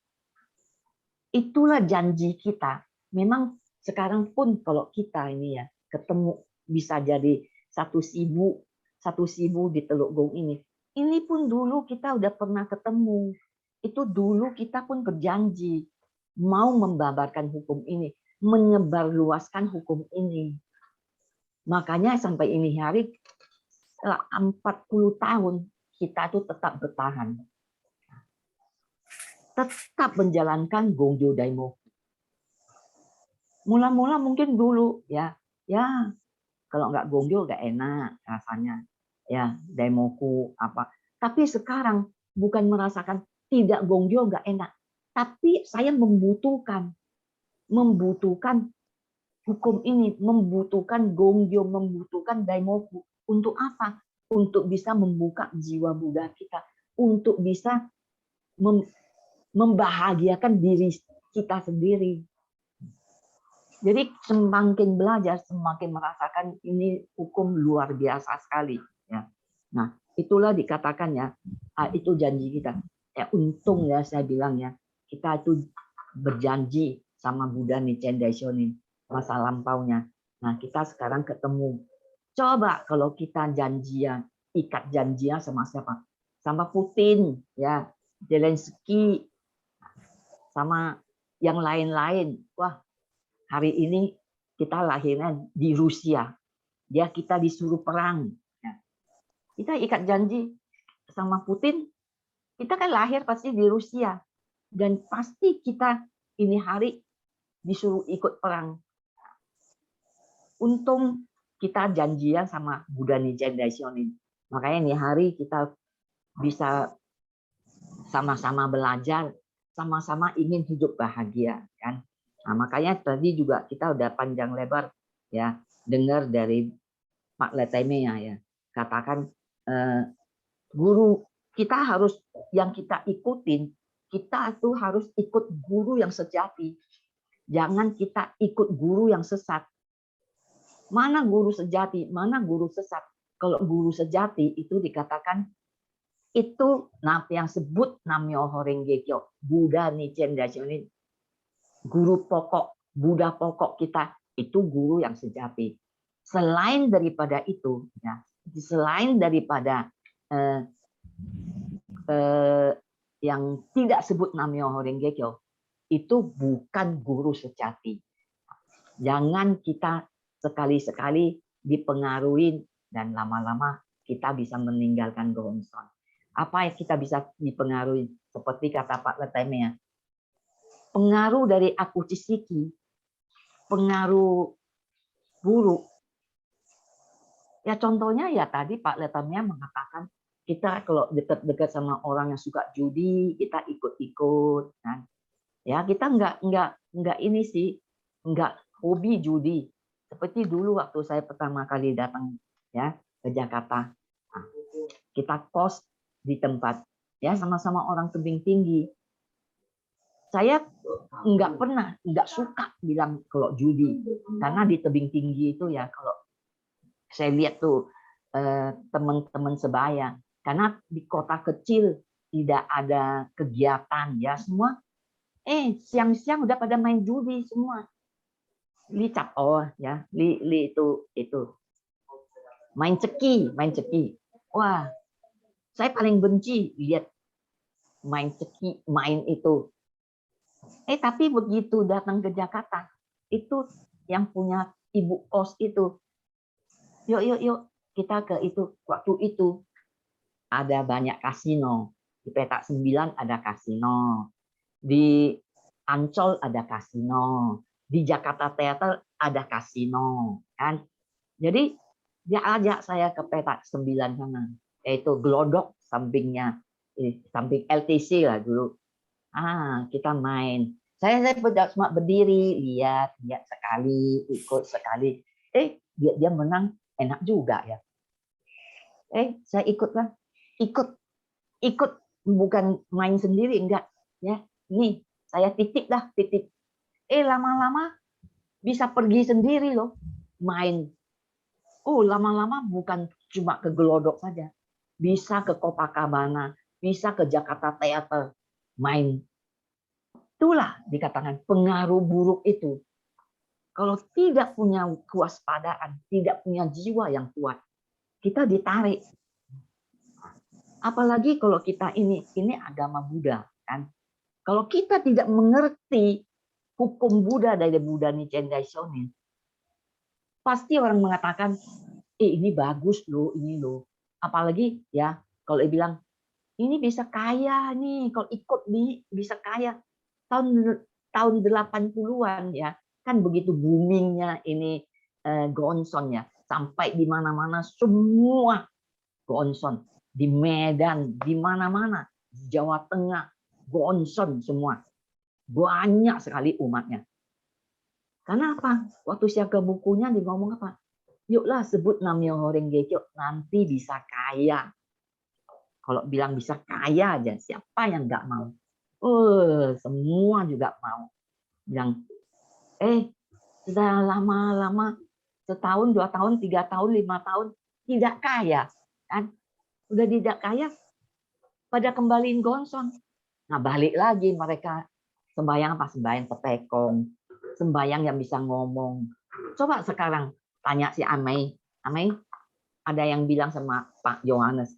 S2: Itulah janji kita. Memang sekarang pun kalau kita ini ya ketemu bisa jadi satu sibu di Teluk Gung ini. Ini pun dulu kita udah pernah ketemu. Itu dulu kita pun berjanji mau membabarkan hukum ini, menyebarluaskan hukum ini. Makanya sampai ini hari setelah 40 tahun kita tuh tetap bertahan. Tetap menjalankan Gongyo Daimoku. Mula-mula mungkin dulu ya kalau nggak Gongyo nggak enak rasanya. Ya, Daimoku apa. Tapi sekarang bukan merasakan tidak Gongyo nggak enak, tapi saya membutuhkan hukum ini, membutuhkan Gongyo, membutuhkan Daimoku. Untuk apa? Untuk bisa membuka jiwa Buddha kita, untuk bisa membahagiakan diri kita sendiri. Jadi semakin belajar, semakin merasakan ini hukum luar biasa sekali. Ya. Nah, itulah dikatakan ya, itu janji kita. Ya, untung ya saya bilang ya, kita itu berjanji sama Buddha Nichiren Daishonin masa lampaunya. Nah, kita sekarang ketemu. Coba kalau kita janjian, ikat janjian sama siapa? Sama Putin, ya, Zelensky, sama yang lain-lain. Wah, hari ini kita lahirnya di Rusia. Kita disuruh perang. Kita ikat janji sama Putin. Kita kan lahir pasti di Rusia. Dan pasti kita ini hari disuruh ikut perang. Untung kita janjian sama Buddha Nichiren Daishonin. Makanya ini hari kita bisa sama-sama belajar, sama-sama ingin hidup bahagia, kan? Nah, makanya tadi juga kita udah panjang lebar ya dengar dari Pak Leteme ya, katakan guru kita harus yang kita ikutin, kita tuh harus ikut guru yang sejati. Jangan kita ikut guru yang sesat. Mana guru sejati, mana guru sesat? Kalau guru sejati itu dikatakan itu yang sebut Namyo Horenge Kyo, Buddha Nichiren Daishonin, guru pokok, Buddha pokok kita itu guru yang sejati. Selain daripada itu, ya, selain daripada yang tidak sebut Namyo Horenge Kyo, itu bukan guru sejati. Jangan kita sekali-sekali dipengaruhi dan lama-lama kita bisa meninggalkan Gohonson. Apa yang kita bisa dipengaruhi? Seperti kata Pak Leteme ya, pengaruh dari aku cisiki, pengaruh buruk. Ya contohnya ya tadi Pak Leteme mengatakan kita kalau dekat-dekat sama orang yang suka judi, kita ikut-ikut, kan? Ya kita nggak ini sih, nggak hobi judi. Seperti dulu waktu saya pertama kali datang ya ke Jakarta, nah, kita kos di tempat ya sama-sama orang tebing tinggi. Saya nggak suka bilang kalau judi, karena di tebing tinggi itu ya kalau saya lihat tuh teman-teman sebaya, karena di kota kecil tidak ada kegiatan ya semua. Siang-siang udah pada main judi semua. Li cap ya, li itu. Main ceki. Wah, saya paling benci lihat main ceki, main itu. Tapi begitu datang ke Jakarta, itu yang punya ibu kos itu. Yuk, kita ke itu. Waktu itu ada banyak kasino. Di Petak 9 ada kasino. Di Ancol ada kasino, di Jakarta Theater ada kasino, kan? Jadi dia ajak saya ke Petak 9 sana, yaitu Glodok sampingnya, samping LTC lah dulu. Kita main. Saya cuma berdiri, lihat sekali, ikut sekali. Dia menang, enak juga ya. Saya ikutlah, ikut bukan main sendiri, enggak ya. Nih, saya titik. Lama-lama bisa pergi sendiri loh, main. Lama-lama bukan cuma ke Glodok saja. Bisa ke Copacabana, bisa ke Jakarta Theater, main. Itulah dikatakan pengaruh buruk itu. Kalau tidak punya kewaspadaan, tidak punya jiwa yang kuat, kita ditarik. Apalagi kalau kita ini agama Buddha, kan? Kalau kita tidak mengerti hukum Buddha dari Buddha Nichiren Daishonin, pasti orang mengatakan, ini bagus loh, ini loh. Apalagi ya kalau dia bilang, ini bisa kaya nih, kalau ikut bisa kaya. Tahun 80-an ya, kan begitu boomingnya ini Gohonson ya, sampai di mana-mana semua Gohonson, di Medan, di mana-mana, di Jawa Tengah, Gohonson semua. Banyak sekali umatnya. Karena apa? Waktu siaga bukunya dia ngomong apa? Yuklah sebut Namyo Horenge Kyo, nanti bisa kaya. Kalau bilang bisa kaya aja, siapa yang nggak mau? Semua juga mau. Bilang, sudah lama-lama, setahun, 2 tahun, 3 tahun, 5 tahun, tidak kaya. Kan? Udah tidak kaya, pada kembaliin Gohonson. Nah, balik lagi mereka sembahyang apa? Sembahyang petekong, sembahyang yang bisa ngomong. Coba sekarang tanya si Amei, ada yang bilang sama Pak Yohanes,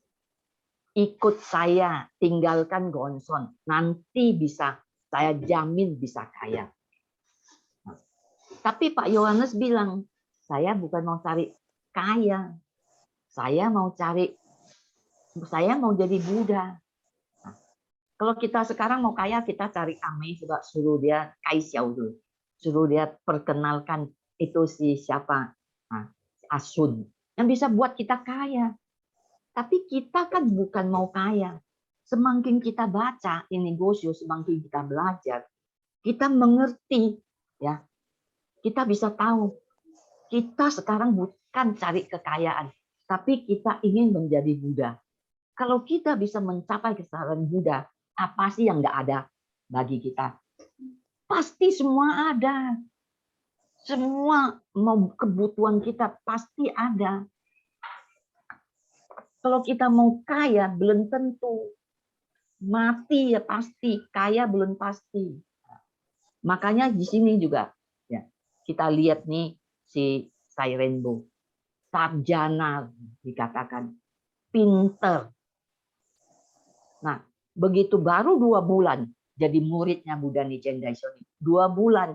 S2: ikut saya, tinggalkan Gohonson, nanti bisa, saya jamin bisa kaya. Tapi Pak Yohanes bilang, saya bukan mau cari kaya, saya mau jadi Buddha. Kalau kita sekarang mau kaya, kita cari Amei, coba suruh dia Kaixiao dulu. Suruh dia perkenalkan itu si siapa? Asun. Yang bisa buat kita kaya. Tapi kita kan bukan mau kaya. semakin kita baca ini Gosyo, semakin kita belajar, kita mengerti, ya, kita bisa tahu kita sekarang bukan cari kekayaan, tapi kita ingin menjadi Buddha. Kalau kita bisa mencapai kesadaran Buddha, apa sih yang nggak ada bagi kita? Pasti semua ada. Semua kebutuhan kita pasti ada. Kalau kita mau kaya, belum tentu. Mati ya pasti, kaya belum pasti. Makanya di sini juga ya, kita lihat nih si Sai Rainbow. Sarjana dikatakan, pinter. Nah, begitu baru 2 bulan jadi muridnya Buddha Nichiren Daishonin. 2 bulan.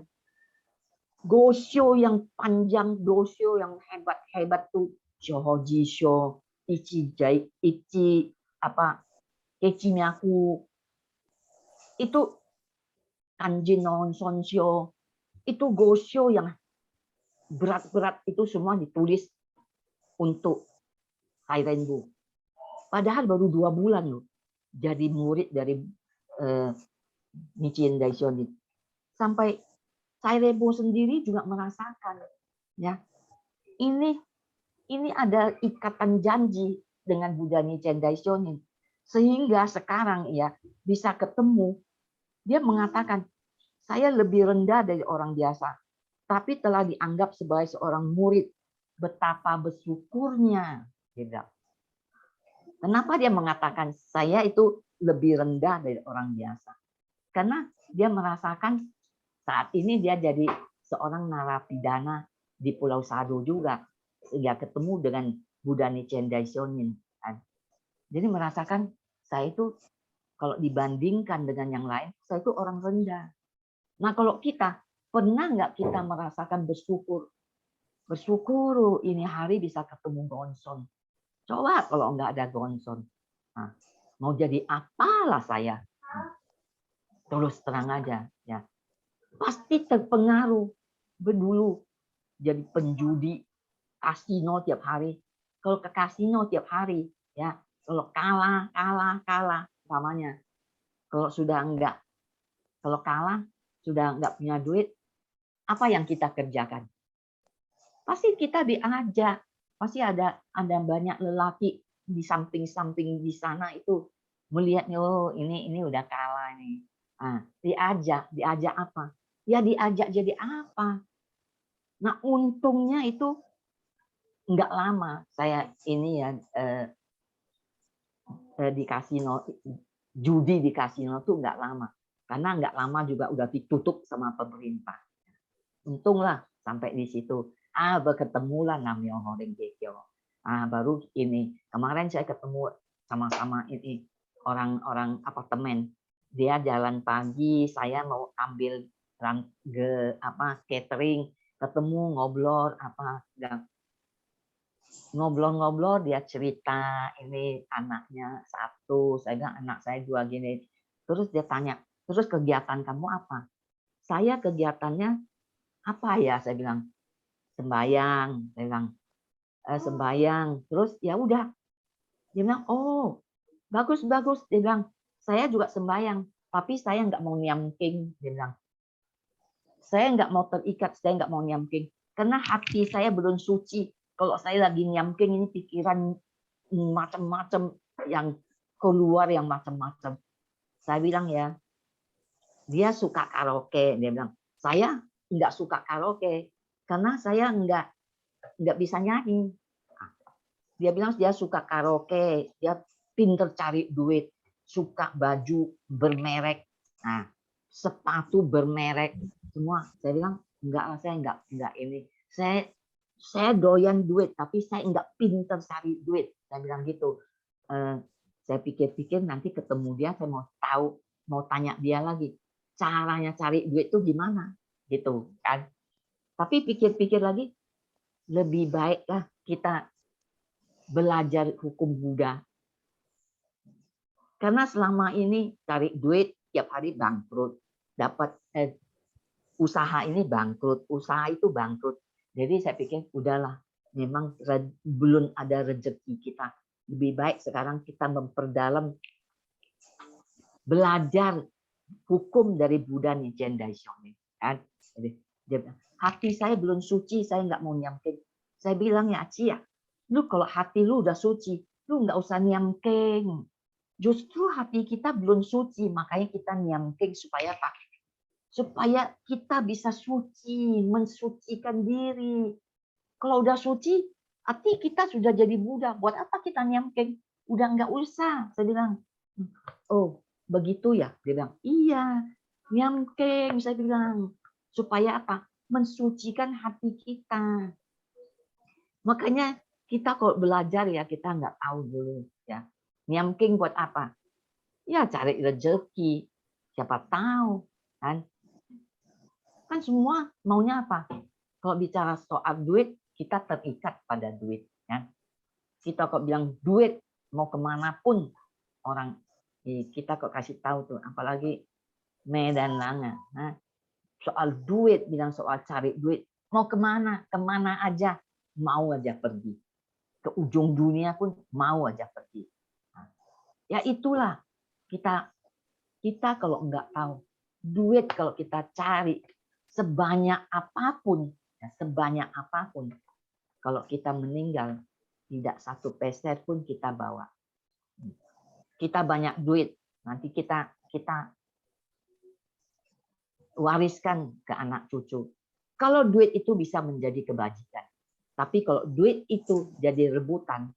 S2: Gosyo yang panjang, Gosyo yang hebat-hebat tuh, Shohoji Sho, Kechimyaku, itu Kanjin non Sonsyo, itu Gosyo yang berat-berat itu semua ditulis untuk Sai Rainbow. Padahal baru 2 bulan loh jadi murid dari Nichiren Daishonin. Sampai Sai Rainbow sendiri juga merasakan, ya, ini ada ikatan janji dengan Buddha Nichiren Daishonin, sehingga sekarang ya bisa ketemu. Dia mengatakan, saya lebih rendah dari orang biasa, tapi telah dianggap sebagai seorang murid. Betapa bersyukurnya. Kenapa dia mengatakan saya itu lebih rendah dari orang biasa? Karena dia merasakan saat ini dia jadi seorang narapidana di Pulau Sado juga. Dia ketemu dengan Buddha Nichiren Daishonin. Jadi merasakan saya itu kalau dibandingkan dengan yang lain, saya itu orang rendah. Nah kalau kita, pernah nggak kita merasakan bersyukur? Bersyukur ini hari bisa ketemu Gonson. Coba kalau nggak ada Gonson. Nah, mau jadi apalah saya? Terus terang aja. Ya. Pasti terpengaruh. Dulu jadi penjudi, kasino tiap hari. Kalau ke kasino tiap hari, ya, kalau kalah namanya. Kalau sudah enggak, kalau kalah sudah enggak punya duit, apa yang kita kerjakan? Pasti kita diajak, pasti ada banyak lelaki di samping di sana itu melihatnya, oh ini udah kalah nih. Nah, diajak apa? Ya diajak jadi apa? Nah untungnya itu enggak lama saya ini ya di kasino, judi di kasino tuh nggak lama, karena nggak lama juga udah ditutup sama pemerintah. Untunglah sampai di situ. Berketemulah Nam-myoho Renge Kyo. Baru ini kemarin saya ketemu sama-sama ini orang-orang apartemen. Dia jalan pagi, saya mau ambil catering, ketemu ngobrol ngobrol dia cerita ini anaknya 1, saya bilang anak saya 2 gini. Terus dia tanya, terus kegiatan kamu apa? Saya kegiatannya apa ya? Saya bilang sembayang. Saya bilang sembayang. Terus ya udah. Dia bilang oh bagus. Dia bilang saya juga sembayang, tapi saya nggak mau nyamking. Dia bilang saya nggak mau terikat, saya nggak mau nyamking karena hati saya belum suci. Kalau saya lagi nyamking ini pikiran macam-macam yang keluar yang macam-macam. Saya bilang ya, dia suka karaoke. Dia bilang, saya nggak suka karaoke karena saya nggak bisa nyanyi. Dia bilang dia suka karaoke, dia pinter cari duit, suka baju bermerek, sepatu bermerek, semua. Saya bilang enggak, saya enggak ini. Saya doyan duit, tapi saya nggak pinter cari duit. Saya bilang gitu. Saya pikir-pikir nanti ketemu dia, saya mau tanya dia lagi. Caranya cari duit itu gimana? Gitu kan. Tapi pikir-pikir lagi, lebih baiklah kita belajar hukum Buddha. Karena selama ini cari duit, tiap hari bangkrut. Dapat usaha ini bangkrut, usaha itu bangkrut. Jadi saya pikir udahlah, memang belum ada rezeki kita. Lebih baik sekarang kita memperdalam belajar hukum dari Buddha Nichiren Daishonin. Kan? Jadi, dia bilang, hati saya belum suci, saya nggak mau nyamking. Saya bilang ya Aci ya, lu kalau hati lu udah suci, lu nggak usah nyamking. Justru hati kita belum suci, makanya kita nyamking supaya apa? Supaya kita bisa suci, mensucikan diri. Kalau udah suci, hati kita sudah jadi Buddha. Buat apa kita nyamking? Udah nggak usah. Saya bilang, oh begitu ya? Dia bilang, iya, nyamking. Saya bilang, supaya apa? Mensucikan hati kita. Makanya kita kalau belajar ya, kita nggak tahu dulu. Ya, nyamking buat apa? Ya cari rezeki. Siapa tahu. Kan semua maunya apa? Kalau bicara soal duit, kita terikat pada duit. Ya. Kita kok bilang duit, mau kemanapun orang, kita kok kasih tahu tuh, apalagi Medan Langa. Nah, soal duit, bilang soal cari duit, mau kemana aja, mau aja pergi. Ke ujung dunia pun mau aja pergi. Nah, ya itulah, kita kalau nggak tahu, duit kalau kita cari, sebanyak apapun, ya, sebanyak apapun, kalau kita meninggal, tidak 1% pun kita bawa. Kita banyak duit, nanti kita wariskan ke anak cucu. Kalau duit itu bisa menjadi kebajikan, tapi kalau duit itu jadi rebutan,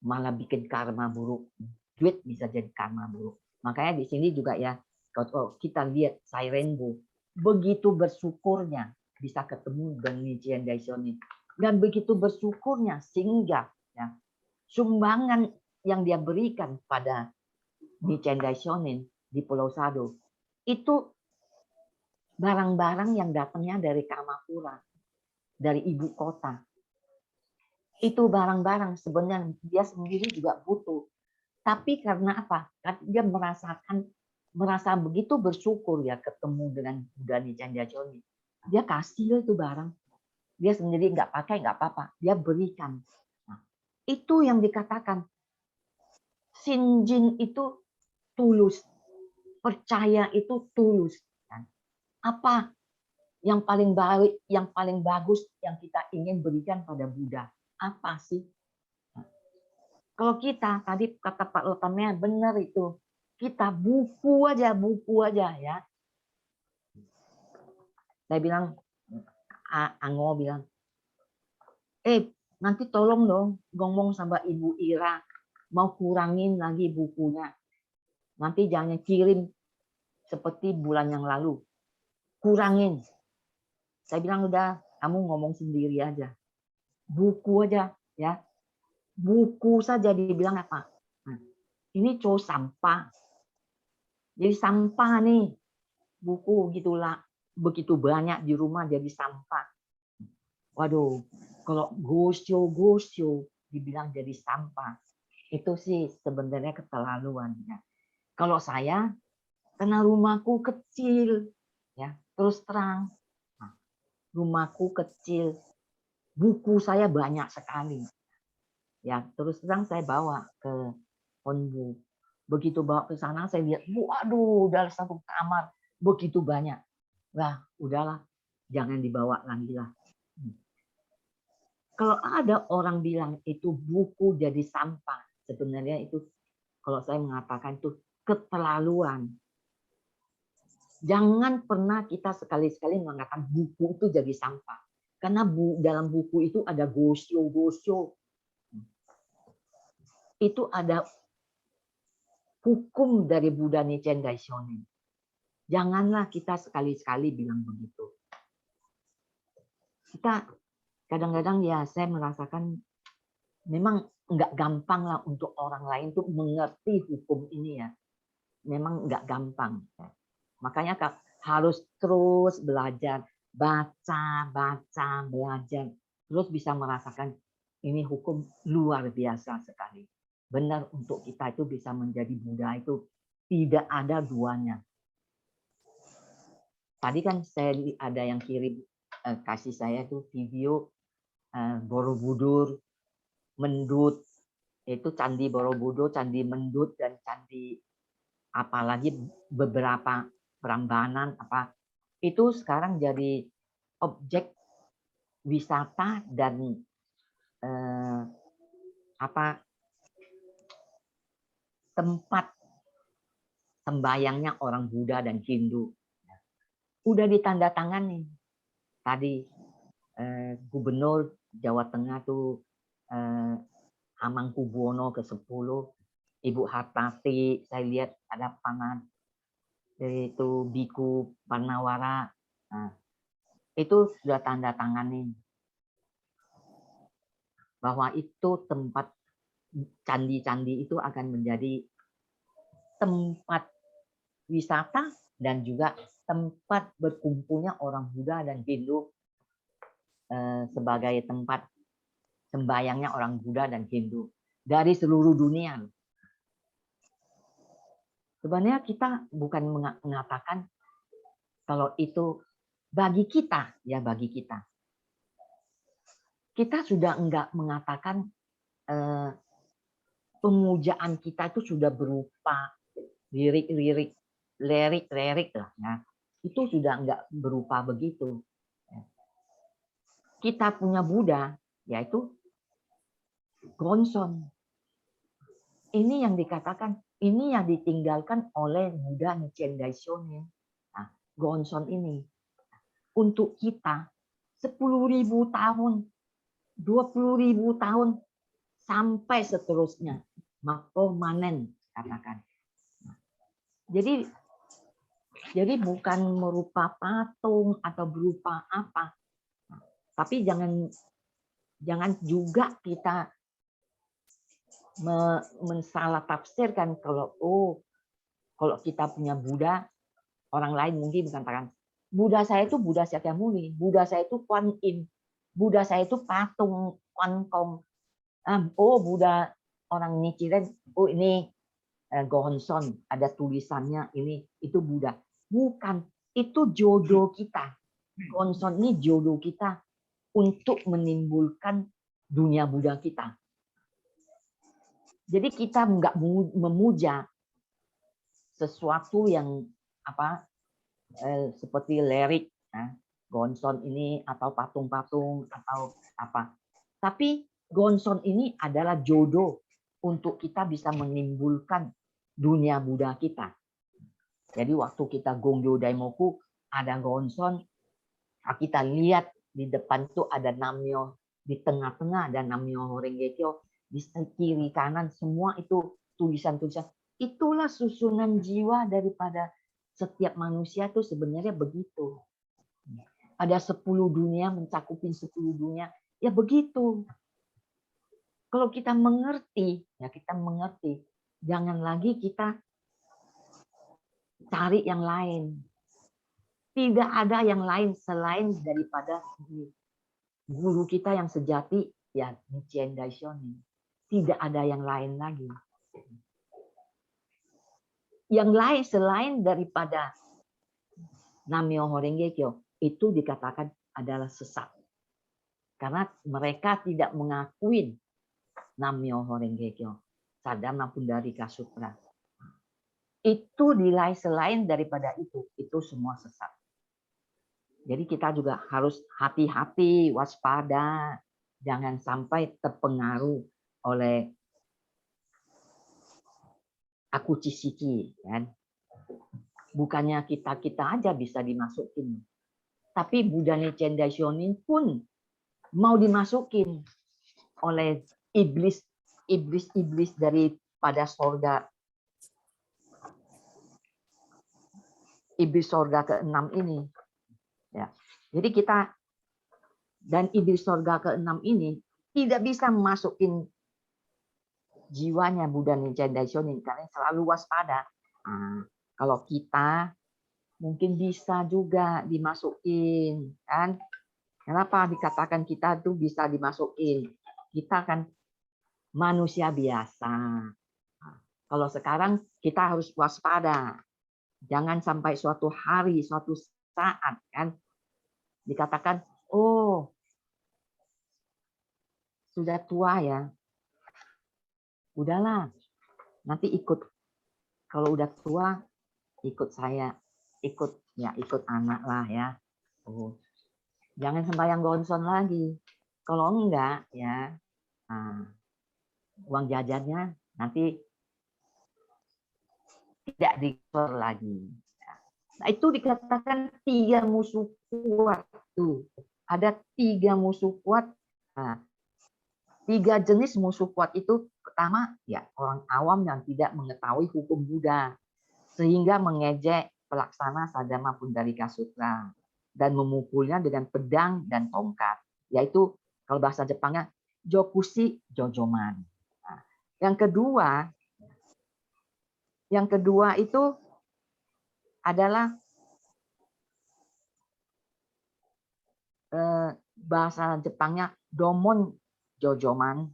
S2: malah bikin karma buruk. Duit bisa jadi karma buruk. Makanya di sini juga ya, kalau kita lihat Sai Rainbow, begitu bersyukurnya bisa ketemu dengan Nichiren Daishonin, dan begitu bersyukurnya sehingga ya, sumbangan yang dia berikan pada Nichiren Daishonin di Pulau Sado itu barang-barang yang datangnya dari Kamakura, dari ibu kota. Itu barang-barang sebenarnya dia sendiri juga butuh. Tapi karena apa? Karena dia merasa begitu bersyukur ya ketemu dengan Buddha Nichiren Daishonin. Dia kasih itu barang. Dia sendiri nggak pakai, nggak apa-apa. Dia berikan. Nah, itu yang dikatakan. Shinjin itu tulus. Percaya itu tulus. Apa yang paling baik, yang paling bagus yang kita ingin berikan pada Buddha? Apa sih? Kalau kita, tadi kata Pak Lotamea benar itu. Kita buku aja ya. Saya bilang, Anggo bilang, nanti tolong dong ngomong sama Ibu Ira, mau kurangin lagi bukunya. Nanti jangan kirim seperti bulan yang lalu. Kurangin. Saya bilang udah, kamu ngomong sendiri aja. Buku aja ya. Buku saja dibilang apa? Nah, ini cowok sampah. Jadi sampah nih. Buku gitulah. Begitu banyak di rumah jadi sampah. Waduh, kalau gosyo dibilang jadi sampah. Itu sih sebenarnya keterlaluan. Ya. Kalau saya, karena rumahku kecil. Ya, terus terang. Nah, rumahku kecil. Buku saya banyak sekali. Ya, terus terang saya bawa ke Honbu. Begitu bawa ke sana saya lihat, waduh, udah satu kamar begitu banyak. Wah, udahlah, jangan dibawa lagi lah. Kalau ada orang bilang itu buku jadi sampah, sebenarnya itu kalau saya mengatakan itu keterlaluan. Jangan pernah kita sekali-sekali mengatakan buku itu jadi sampah. Karena dalam buku itu ada gosyo. Itu ada hukum dari Buddha Nichiren Daishonin. Janganlah kita sekali-sekali bilang begitu. Kita kadang-kadang ya saya merasakan memang nggak gampang lah untuk orang lain tuh mengerti hukum ini ya. Memang nggak gampang. Makanya harus terus belajar, baca, belajar. Terus bisa merasakan ini hukum luar biasa sekali. Benar untuk kita itu bisa menjadi Buddha itu tidak ada duanya. Tadi kan saya ada yang kirim kasih saya tuh video Borobudur, Mendut, itu Candi Borobudur, Candi Mendut dan Candi apalagi beberapa Prambanan apa itu sekarang jadi objek wisata dan tempat sembayangnya orang Buddha dan Hindu. Udah ditandatangani tadi Gubernur Jawa Tengah tuh Hamengkubuwono ke-10, Ibu Hartati, saya lihat ada paman itu Biku Parnawara. Nah, itu sudah tanda tangani bahwa itu tempat candi-candi itu akan menjadi tempat wisata dan juga tempat berkumpulnya orang Buddha dan Hindu sebagai tempat sembayangnya orang Buddha dan Hindu dari seluruh dunia. Sebenarnya kita bukan mengatakan kalau itu bagi kita, ya bagi kita. Kita sudah enggak mengatakan pemujaan kita itu sudah berupa lirik lah. Nah, itu sudah enggak berupa begitu. Kita punya Buddha, yaitu Gonson. Ini yang dikatakan, ini yang ditinggalkan oleh Buddha Nichiren Daishonin. Nah, Gonson ini untuk kita 10.000 tahun, 20.000 tahun sampai seterusnya permanen katakan. Jadi bukan merupa patung atau berupa apa, tapi jangan juga kita mensalah tafsirkan kalau kita punya Buddha, orang lain mungkin mengatakan Buddha saya itu Buddha Sakyamuni, Buddha saya itu Kuan Yin, Buddha saya itu patung Kuan Kong. Buddha orang Nichiren, ini Gonson, ada tulisannya ini itu Buddha. Bukan, itu jodoh kita. Gonson ini jodoh kita untuk menimbulkan dunia Buddha kita. Jadi kita nggak memuja sesuatu yang seperti lirik, Gonson ini atau patung-patung atau apa. Tapi Gonson ini adalah jodoh untuk kita bisa menimbulkan dunia Buddha kita. Jadi waktu kita Gongyo Daimoku ada Gonson, kita lihat di depan tuh ada Namyo, di tengah-tengah ada Namyo Renge-kyo, di kiri kanan semua itu tulisan-tulisan. Itulah susunan jiwa daripada setiap manusia tuh sebenarnya begitu. Ada 10 dunia, mencakupin 10 dunia, ya begitu. Kalau kita mengerti, ya kita mengerti. Jangan lagi kita cari yang lain. Tidak ada yang lain selain daripada guru kita yang sejati, ya Nichiren Daishonin. Tidak ada yang lain lagi. Yang lain selain daripada Namyo Renge-kyo itu dikatakan adalah sesat. Karena mereka tidak mengakui Namyo Renge-kyo, Sadama Pundarika Sutra. Itu nilai selain daripada itu semua sesat. Jadi kita juga harus hati-hati, waspada, jangan sampai terpengaruh oleh aku cisiki, kan? Bukannya kita aja bisa dimasukin, tapi Buddha Nichiren Daishonin pun mau dimasukin oleh iblis daripada sorga, iblis sorga ke-6 ini. Ya, jadi kita dan iblis sorga ke-6 ini tidak bisa memasukin jiwanya Buddha Nichiren Daishonin karena selalu waspada. Kalau kita mungkin bisa juga dimasukin, kan? Kenapa dikatakan kita tuh bisa dimasukin? Kita kan manusia biasa. Kalau sekarang kita harus waspada. Jangan sampai suatu hari, suatu saat kan dikatakan, sudah tua ya. Udahlah, nanti ikut Kalau udah tua ikut saya, ikut anak lah ya. Oh, jangan sembahyang gonson lagi. Kalau enggak ya, uang jajannya nanti tidak disetor lagi. Nah, itu dikatakan 3 musuh kuat tuh. Ada 3 musuh kuat. Nah, 3 jenis musuh kuat itu. Pertama, ya orang awam yang tidak mengetahui hukum Buddha sehingga mengejek pelaksana Saddhamma Pundarika Sutra dan memukulnya dengan pedang dan tongkat, yaitu kalau bahasa Jepangnya Jokushi Jojoman. Nah, yang kedua itu adalah bahasa Jepangnya Domon Jojoman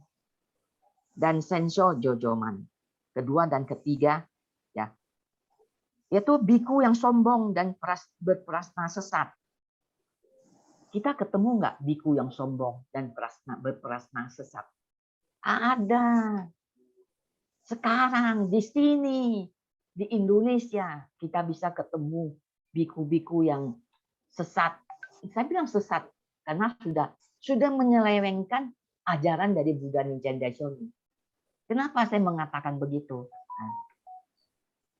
S2: dan Sensho Jojoman. Kedua dan ketiga ya, yaitu biku yang sombong dan berprasangka sesat. Kita ketemu nggak biku yang sombong dan berprasangka sesat? Ada. Sekarang di sini di Indonesia kita bisa ketemu biku-biku yang sesat. Saya bilang sesat karena sudah menyelewengkan ajaran dari Buddha Nichiren Daishonin. Kenapa saya mengatakan begitu? Nah,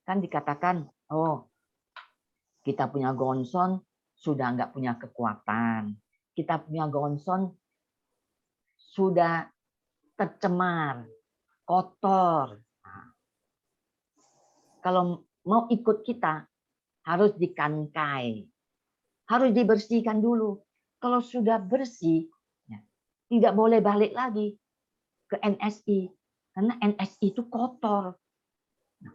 S2: kan dikatakan, oh kita punya gonson sudah nggak punya kekuatan. Kita punya gonson sudah tercemar, kotor. Nah, kalau mau ikut kita harus dikankai, harus dibersihkan dulu. Kalau sudah bersih, ya, tidak boleh balik lagi ke NSI karena NSI itu kotor. Nah,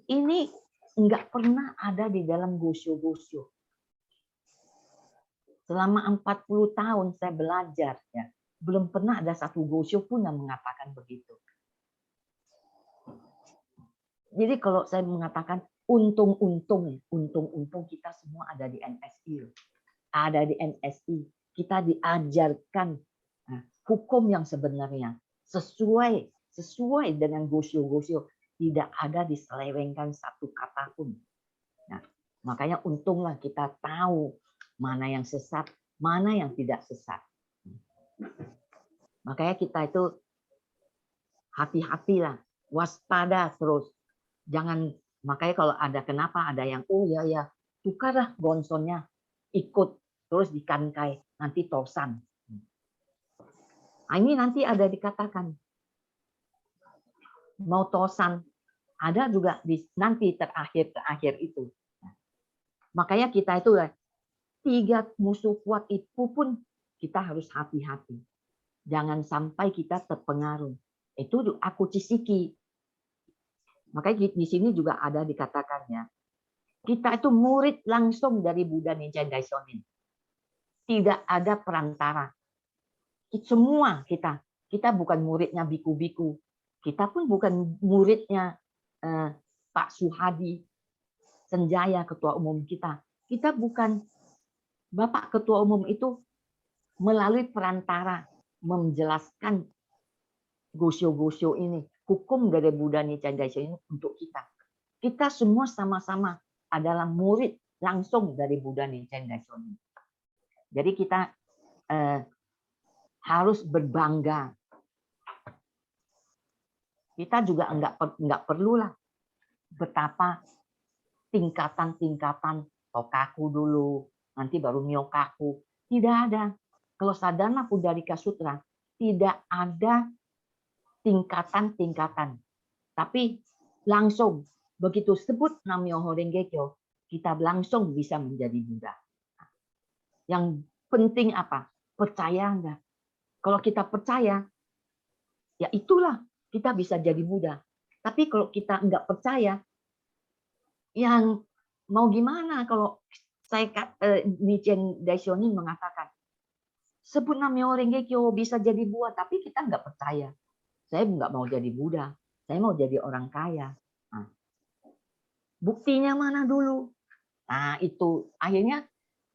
S2: ini nggak pernah ada di dalam gosyo-gosyo. Selama 40 tahun saya belajar, ya, belum pernah ada satu gosyo pun yang mengatakan begitu. Jadi kalau saya mengatakan untung kita semua ada di NSI. Ada di NSI. Kita diajarkan hukum yang sebenarnya sesuai dengan gosyo-gosyo. Tidak ada diselewengkan satu kata pun. Nah, makanya untunglah kita tahu mana yang sesat, mana yang tidak sesat. Makanya kita itu hati-hatilah, waspada terus. Jangan, makanya kalau ada kenapa ada yang oh ya tukarlah gonsonnya, ikut terus dikankai, nanti tosan. Nah, ini nanti ada dikatakan mau tosan, ada juga nanti terakhir itu. Makanya kita itu 3 musuh kuat itu pun kita harus hati-hati. Jangan sampai kita terpengaruh. Itu aku cisiki. Makanya di sini juga ada dikatakannya. Kita itu murid langsung dari Buddha Nichiren Daishonin. Tidak ada perantara. Semua kita bukan muridnya biku-biku. Kita pun bukan muridnya Pak Suhadi Senjaya, ketua umum kita. Kita bukan. Bapak ketua umum itu melalui perantara menjelaskan gosyo-gosyo ini, hukum dari Buddha Nichiren Daishonin untuk kita. Kita semua sama-sama adalah murid langsung dari Buddha Nichiren Daishonin. Jadi kita harus berbangga. Kita juga enggak perlulah betapa tingkatan-tingkatan tokaku dulu, nanti baru myokaku. Tidak ada. Kalau Saddhamma Pundarika Sutra tidak ada tingkatan-tingkatan. Tapi langsung begitu sebut Nam-myoho Renge Kyo, kita langsung bisa menjadi Buddha. Yang penting apa? Percaya enggak? Kalau kita percaya, ya itulah kita bisa jadi Buddha. Tapi kalau kita enggak percaya, yang mau gimana kalau saya Nichiren Daishonin mengatakan sebut Nam-myoho Renge Kyo bisa jadi Buddha, tapi kita nggak percaya. Saya nggak mau jadi Buddha, saya mau jadi orang kaya. Nah, buktinya mana dulu? Nah itu akhirnya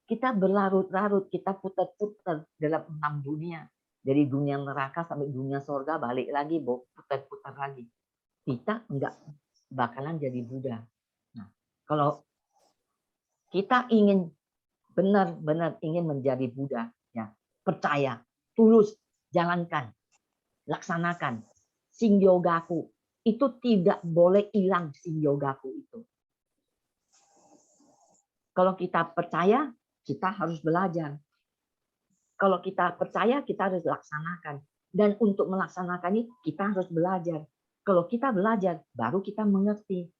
S2: kita berlarut-larut, kita putar-putar dalam 6 dunia. Dari dunia neraka sampai dunia surga, balik lagi, putar-putar lagi. Kita bakalan jadi Buddha. Nah, kalau kita ingin benar-benar ingin menjadi Buddha, ya, percaya, tulus, jalankan, laksanakan. Shin-yogaku itu tidak boleh hilang, Shin-yogaku itu. Kalau kita percaya, kita harus belajar. Kalau kita percaya, kita harus laksanakan. Dan untuk melaksanakan ini, kita harus belajar. Kalau kita belajar, baru kita mengerti.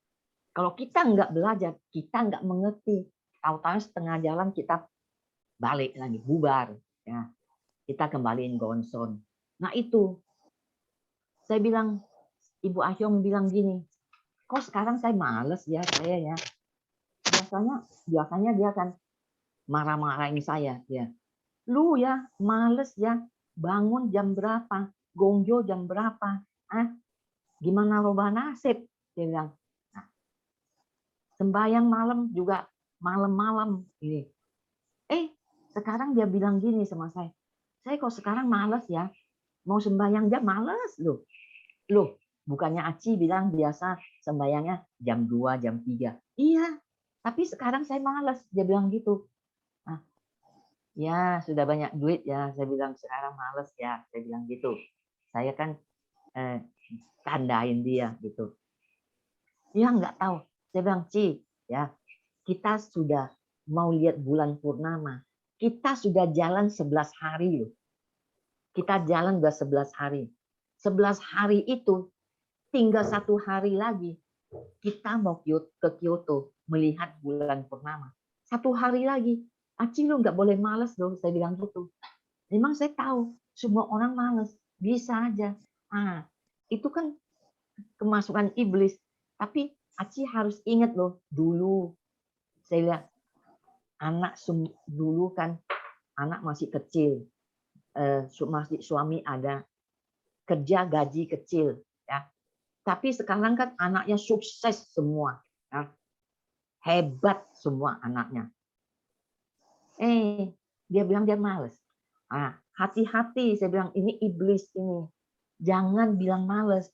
S2: Kalau kita nggak belajar, kita nggak mengerti. Tahu-tahu setengah jalan kita balik lagi, bubar. Ya, kita kembaliin gonson. Nah itu, saya bilang, Ibu Ahyong bilang gini, kok sekarang saya males ya saya ya. Biasanya dia kan marah-marahin saya ya. Lu ya males ya, bangun jam berapa, gongjo jam berapa, gimana robah nasib, dia bilang. Nah, sembahyang malam juga malam-malam ini. Sekarang dia bilang gini sama saya kok sekarang males ya, mau sembahyang jam males loh. Loh, bukannya Aci bilang biasa sembahyangnya jam 2, jam 3. Iya, tapi sekarang saya malas, dia bilang gitu. Nah, ya sudah banyak duit ya, saya bilang sekarang males ya, saya bilang gitu. Saya kan tandain dia gitu. Ya nggak tahu, saya bilang Ci, ya kita sudah mau lihat bulan purnama, kita sudah jalan 11 hari loh. Kita jalan udah 11 hari. 11 hari itu tinggal 1 hari lagi kita mau ke Kyoto melihat bulan purnama. 1 hari lagi. Aci lu nggak boleh malas loh, saya bilang gitu. Memang saya tahu semua orang malas, bisa aja. Itu kan kemasukan iblis. Tapi Aci harus ingat loh, dulu saya lihat anak dulu kan anak masih kecil, masih suami ada, kerja gaji kecil, ya. Tapi sekarang kan anaknya sukses semua, ya. Hebat semua anaknya. Dia bilang dia males. Hati-hati, saya bilang ini iblis ini. Jangan bilang males.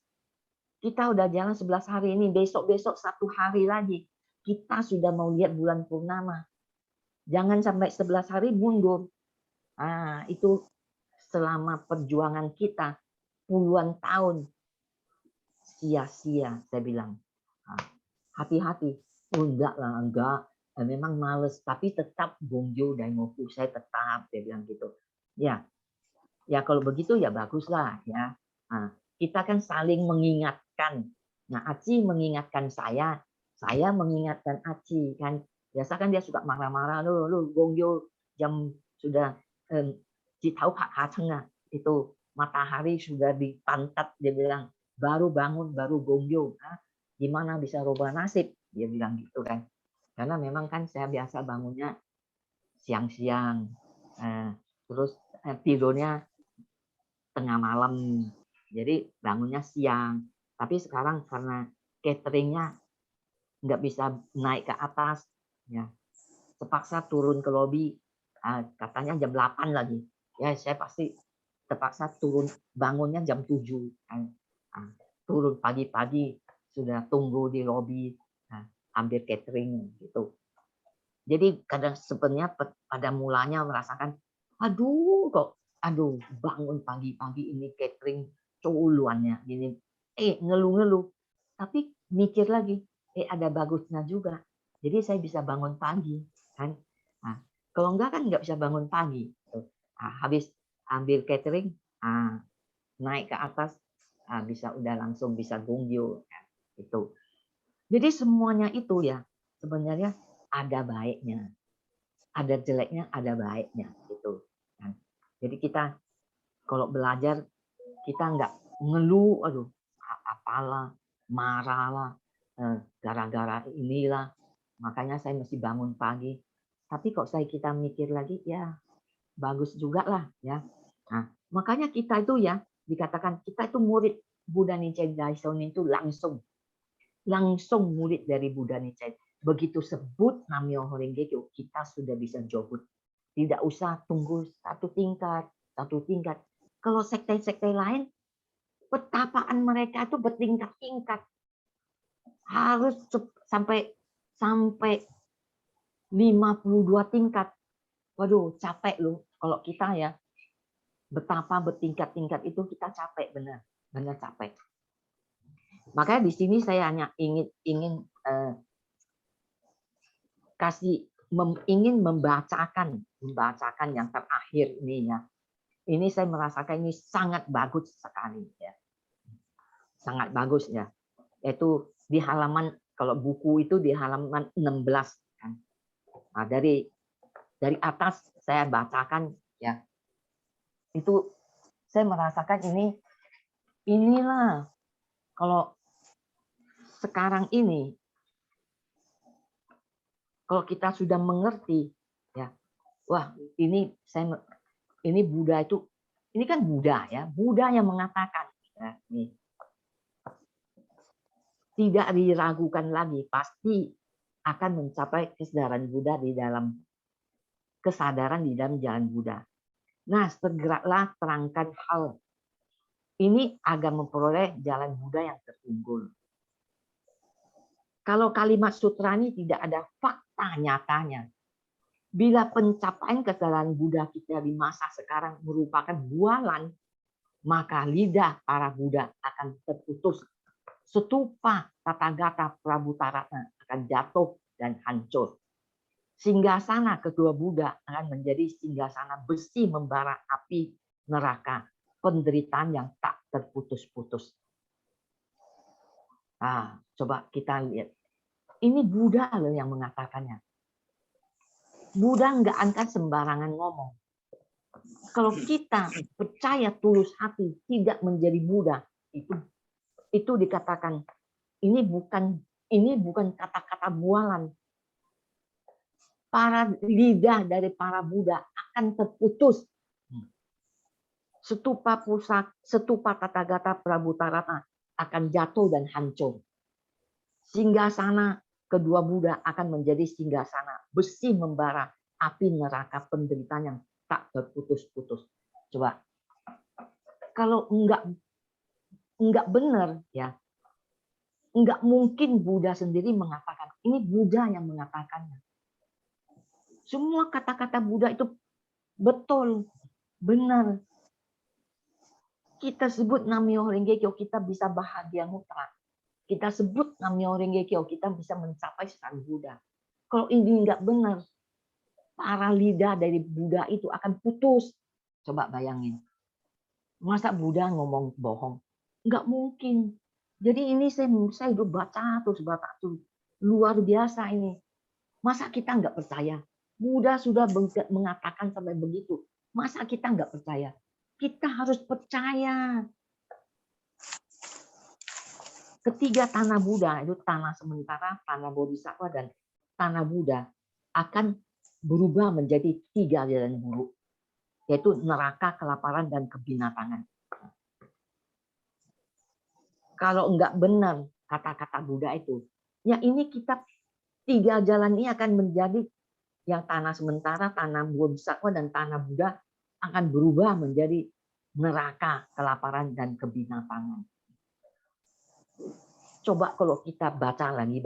S2: Kita udah jalan 11 hari ini, besok-besok 1 hari lagi. Kita sudah mau lihat bulan purnama. Jangan sampai 11 hari mundur. Itu selama perjuangan kita puluhan tahun sia-sia, saya bilang. Hati-hati. Enggak lah, enggak. Memang males, tapi tetap Gongjo Daimoku, saya tetap, dia bilang gitu. Ya kalau begitu ya baguslah ya. Kita kan saling mengingatkan. Nah, Aci mengingatkan saya mengingatkan Aci kan. Biasa kan dia suka marah-marah, lu Gongjo jam sudah tahu hak itu matahari sudah di pantat, dia bilang baru bangun baru Gongjo. Gimana bisa rubah nasib, dia bilang gitu kan. Karena memang kan saya biasa bangunnya siang-siang, terus tidurnya tengah malam, jadi bangunnya siang. Tapi sekarang karena cateringnya nggak bisa naik ke atas, ya terpaksa turun ke lobi, katanya jam 8 lagi. Ya saya pasti terpaksa turun, bangunnya jam 7. Turun pagi-pagi, sudah tunggu di lobi, ambil catering gitu. Jadi kadang sebenarnya pada mulanya merasakan, aduh bangun pagi-pagi ini catering culuannya gini, ngeluh-ngeluh. Tapi mikir lagi, ada bagusnya juga. Jadi saya bisa bangun pagi kan. Kalau enggak kan nggak bisa bangun pagi. Habis ambil catering, naik ke atas, udah langsung bisa Gongjo itu. Jadi semuanya itu ya sebenarnya ada baiknya, ada jeleknya, ada baiknya gitu. Jadi kita kalau belajar kita nggak ngeluh, apalah, marahlah, gara-gara inilah, makanya saya mesti bangun pagi. Tapi kok kita mikir lagi, ya bagus juga lah ya. Makanya kita itu ya dikatakan kita itu murid Buddha Nichiren Daishonin itu langsung murid dari Buddha Nichiren. Begitu sebut Nam-myoho Renge Kyo, kita sudah bisa jobut. Tidak usah tunggu satu tingkat. Kalau sekte-sekte lain, petapaan mereka itu bertingkat-tingkat. harus sampai 52 tingkat. Waduh, capek loh kalau kita ya. Betapa bertingkat-tingkat itu kita capek, benar capek. Makanya di sini saya hanya ingin ingin membacakan yang terakhir ini ya. Ini saya merasakan ini sangat bagus sekali ya. Sangat bagus ya. Yaitu di halaman, kalau buku itu di halaman 16 kan. Nah, dari atas saya bacakan ya. Itu saya merasakan inilah kalau sekarang ini kalau kita sudah mengerti ya, wah ini Buddha itu, ini kan Buddha ya, Buddha yang mengatakan ya, nih, tidak diragukan lagi, pasti akan mencapai kesadaran Buddha di dalam kesadaran di dalam jalan Buddha. Nah, segeralah terangkan hal ini agar memperoleh jalan Buddha yang terunggul. Kalau kalimat sutra ini tidak ada fakta nyatanya, bila pencapaian kesadaran Buddha kita di masa sekarang merupakan bualan, maka lidah para Buddha akan terputus. Stupa Tathagata Prabhutarana akan jatuh dan hancur. Singgasana kedua Buddha akan menjadi singgasana besi membara api neraka, penderitaan yang tak terputus-putus. Nah, coba kita lihat. Ini Buddha loh yang mengatakannya. Buddha nggak akan sembarangan ngomong. Kalau kita percaya tulus hati tidak menjadi Buddha, itu dikatakan ini bukan kata-kata bualan. Para lidah dari para Buddha akan terputus. Stupa Tathagata Prabhutarana akan jatuh dan hancur. Singgasana kedua Buddha akan menjadi singgasana besi membara api neraka penderitaan yang tak terputus-putus. Coba, kalau enggak benar ya, enggak mungkin Buddha sendiri mengatakan. Ini Buddha yang mengatakannya. Semua kata-kata Buddha itu betul, benar. Kita sebut Nam-myoho Renge Kyo, kita bisa bahagia mutlak. Kita sebut Nam-myoho Renge Kyo, kita bisa mencapai sang Buddha. Kalau ini enggak benar, para lidah dari Buddha itu akan putus. Coba bayangin. Masa Buddha ngomong bohong? Enggak mungkin. Jadi ini saya udah baca tuh. Luar biasa ini. Masa kita enggak percaya? Buddha sudah mengatakan sampai begitu. Masa kita enggak percaya? Kita harus percaya. Ketiga tanah Buddha, itu tanah sementara, tanah Bodhisattva, dan tanah Buddha akan berubah menjadi 3 jalan buruk, yaitu neraka, kelaparan, dan kebinatangan. Kalau enggak benar kata-kata Buddha itu, ya ini kita 3 jalan ini akan menjadi yang tanah sementara, tanah Bodhisattva, dan tanah Buddha akan berubah menjadi neraka, kelaparan, dan kebinatangan. Coba kalau kita baca lagi.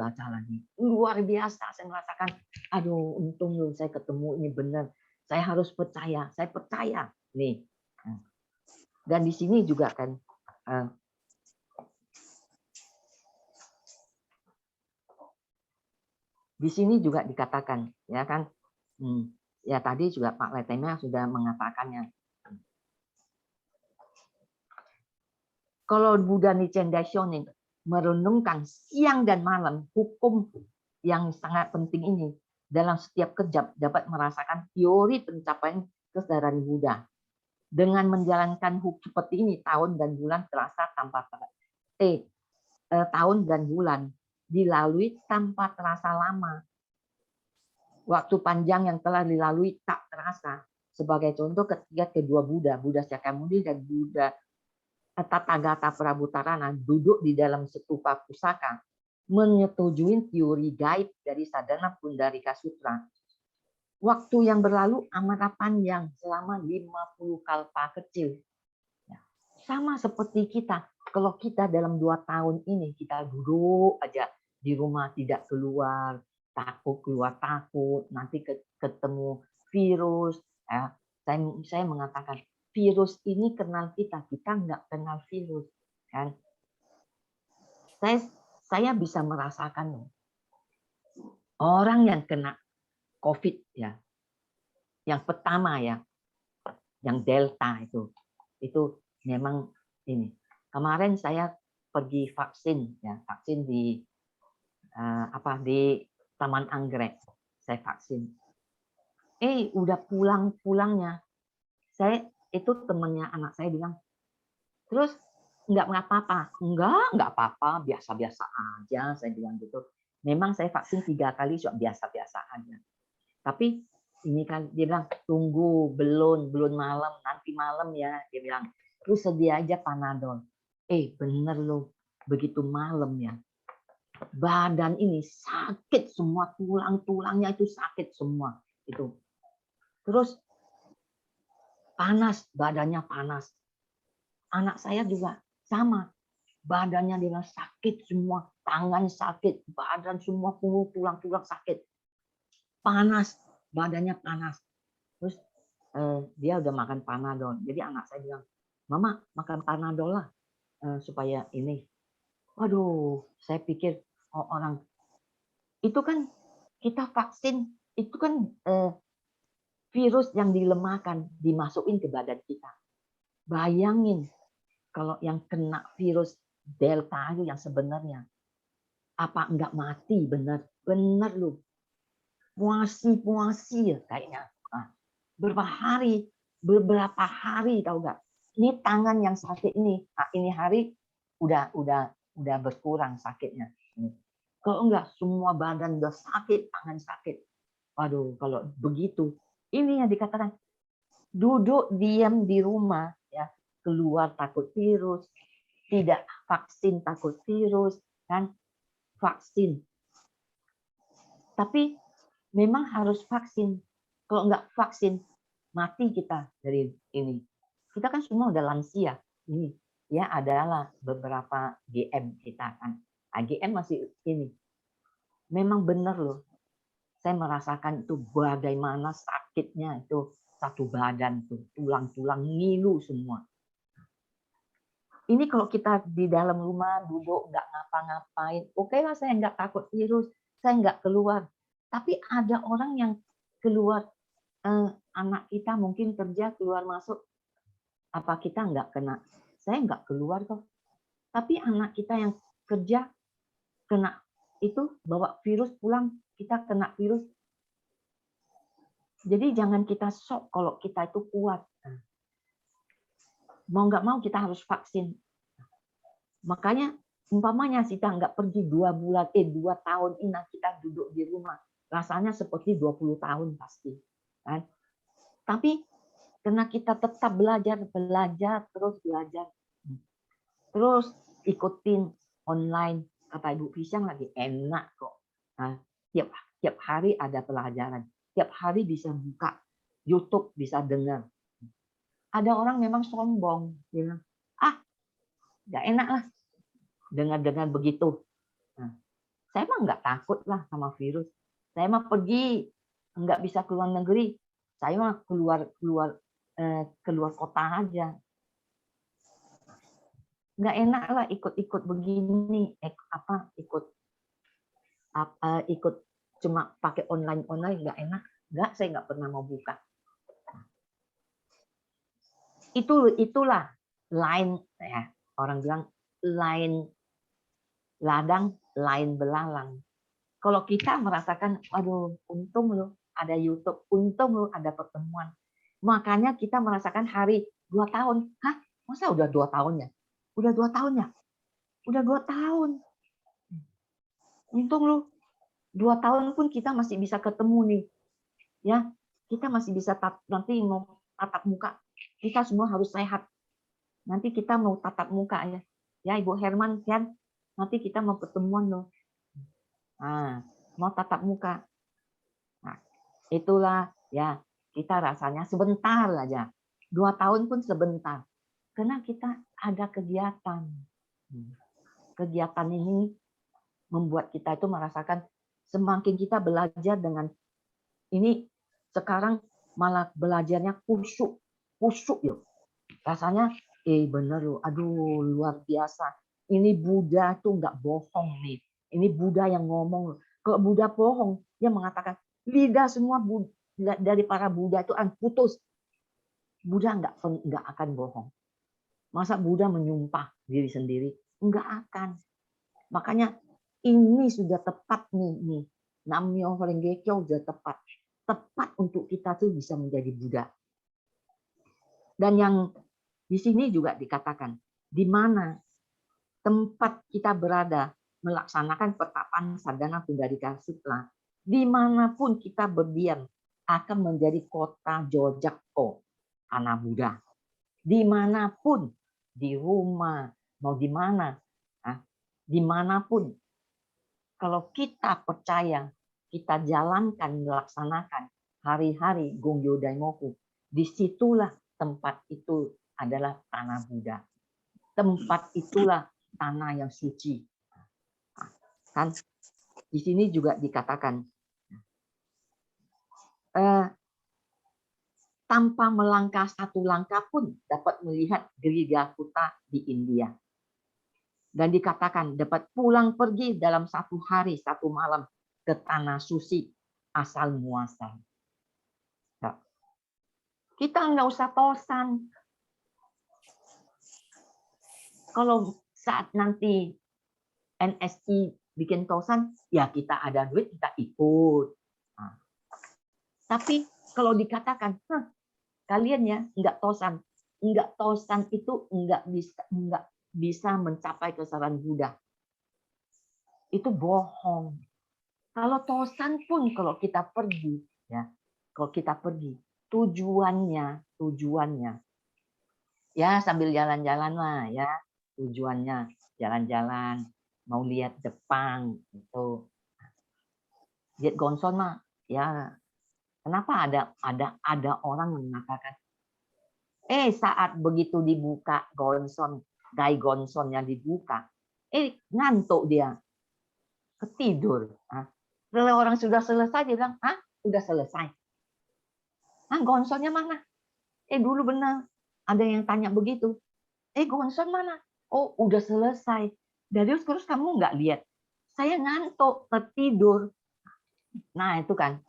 S2: Luar biasa, saya merasakan, aduh untung loh saya ketemu ini benar. Saya harus percaya, saya percaya. Nih. Dan di sini juga kan, di sini juga dikatakan, ya kan, ya tadi juga Pak Letena sudah mengatakannya. Kalau Buddha Nichiren Daishonin merenungkan siang dan malam hukum yang sangat penting ini, dalam setiap kejap dapat merasakan teori pencapaian kesadaran Buddha. Dengan menjalankan hukum seperti ini, tahun dan bulan terasa tanpa tahun dan bulan dilalui tanpa terasa lama. Waktu panjang yang telah dilalui tak terasa. Sebagai contoh, ketika kedua Buddha Sakyamuni dan Buddha Tathagata Prabhutarana duduk di dalam stupa pusaka, menyetujui teori gaib dari Sadhana Pundarika Sutra. Waktu yang berlalu amat panjang, selama 50 kalpa kecil. Sama seperti kita, kalau kita dalam 2 tahun ini kita duduk aja di rumah tidak keluar, takut, nanti ketemu virus. Ya. Saya mengatakan virus ini kenal kita nggak kenal virus, kan? Saya bisa merasakan loh, orang yang kena COVID ya, yang pertama ya, yang Delta itu memang ini. Kemarin saya pergi vaksin ya, vaksin di di Taman Anggrek, saya vaksin. Udah pulangnya, saya itu temannya anak saya bilang, terus nggak apa-apa, nggak apa-apa, biasa-biasa aja, saya bilang gitu. Memang saya vaksin 3 kali sudah biasa-biasa aja. Tapi ini kan dia bilang tunggu, belum malam, nanti malam ya, dia bilang. Terus sedia aja Panadol. Bener loh, begitu malam ya, badan ini sakit semua, tulangnya itu sakit semua itu. Terus panas, badannya panas. Anak saya juga sama, badannya dia sakit semua, tangan sakit, badan semua, tulang sakit, panas, badannya panas. Terus dia udah makan Panadol. Jadi anak saya bilang, Mama makan Panadol lah supaya ini. Waduh, saya pikir orang itu kan kita vaksin itu kan virus yang dilemahkan dimasukin ke badan kita. Bayangin kalau yang kena virus Delta itu yang sebenarnya apa enggak mati, bener lu, puasi ya kayaknya. Beberapa hari tahu nggak? Ini tangan yang sakit ini hari udah berkurang sakitnya. Kalau enggak semua badan udah sakit, tangan sakit. Waduh, kalau begitu ini yang dikatakan duduk diam di rumah ya, keluar takut virus, tidak vaksin takut virus, kan? Vaksin. Tapi memang harus vaksin. Kalau enggak vaksin mati kita dari ini. Kita kan semua udah lansia. Ini ya adalah beberapa GM kita kan. GM masih ini. Memang benar loh. Saya merasakan itu bagaimana sakitnya itu satu badan tuh, tulang-tulang ngilu semua. Ini kalau kita di dalam rumah duduk nggak ngapa-ngapain, oke lah saya nggak takut virus, saya nggak keluar. Tapi ada orang yang keluar, anak kita mungkin kerja keluar masuk, apa kita nggak kena? Saya nggak keluar kok. Tapi anak kita yang kerja kena itu bawa virus pulang, kita kena virus. Jadi jangan kita sok kalau kita itu kuat. Mau nggak mau kita harus vaksin. Makanya umpamanya kita nggak pergi 2 tahun ini kita duduk di rumah, rasanya seperti 20 tahun pasti. Kan? Tapi karena kita tetap belajar, terus belajar. Terus ikutin online, kata Ibu Pisang lagi enak kok. Nah, tiap hari ada pelajaran. Tiap hari bisa buka YouTube, bisa dengar. Ada orang memang sombong, bilang, nggak enak lah dengar begitu. Nah, saya mah nggak takut lah sama virus. Saya mah pergi nggak bisa keluar negeri. Saya mah keluar kota aja. Nggak enak lah ikut begini, ikut cuma pakai online nggak enak. Nggak, saya nggak pernah mau buka. Itulah lain ya, orang bilang lain ladang, lain belalang. Kalau kita merasakan, waduh, untung loh ada YouTube, untung loh ada pertemuan. Makanya kita merasakan hari 2 tahun. Hah? Masa udah 2 tahun ya? Udah 2 tahun ya? Udah 2 tahun. Untung loh. 2 tahun pun kita masih bisa ketemu nih. Ya, kita masih bisa nanti mau tatap muka. Kita semua harus sehat. Nanti kita mau tatap muka ya. Ya, Ibu Herman kan, nanti kita mau pertemuan loh. Nah, mau tatap muka. Nah, itulah ya, kita rasanya sebentar aja. 2 tahun pun sebentar. Karena kita ada kegiatan. Kegiatan ini membuat kita itu merasakan semakin kita belajar dengan ini sekarang malah belajarnya khusyuk yuk. Rasanya bener loh, aduh luar biasa. Ini Buddha tuh nggak bohong nih. Ini Buddha yang ngomong. Kalau Buddha bohong, dia mengatakan lidah semua dari para Buddha itu putus. Buddha nggak akan bohong. Masa Buddha menyumpah diri sendiri? Nggak akan. Makanya ini sudah tepat nih. Nam-myoho Renge Kyo sudah tepat. Tepat untuk kita tuh bisa menjadi Buddha. Dan yang di sini juga dikatakan, di mana tempat kita berada melaksanakan pertapaan sadhana Pundarika Sutra, dimanapun kita berdiam akan menjadi kota Jojakko, tanah Buddha. Dimanapun, di rumah, mau di mana, dimanapun, kalau kita percaya, kita jalankan, melaksanakan hari-hari Gongyo Daimoku, disitulah tempat itu adalah tanah Buddha. Tempat itulah tanah yang suci. Kan di sini juga dikatakan tanpa melangkah satu langkah pun dapat melihat Girigakuta di India. Dan dikatakan dapat pulang pergi dalam 1 hari 1 malam ke tanah suci asal muasal. Kita nggak usah tosan. Kalau saat nanti NSI bikin tosan, ya kita ada duit, kita ikut. Nah. Tapi kalau dikatakan, kalian ya nggak tosan itu nggak bisa mencapai kesabaran Buddha. Itu bohong. Kalau tosan pun kalau kita pergi, tujuannya ya sambil jalan-jalan lah ya, tujuannya jalan-jalan, mau lihat Jepang itu, lihat Gonson mah ya. Kenapa ada orang yang mengatakan saat begitu dibuka Gonson, Gai Gonsonnya dibuka, ngantuk dia, ketidur. Kalau orang sudah selesai dia bilang, udah selesai. Gonsonnya mana? Dulu benar ada yang tanya begitu. Gonson mana? Oh, udah selesai. Darius, terus kamu nggak lihat? Saya ngantuk, tertidur. Nah, itu kan.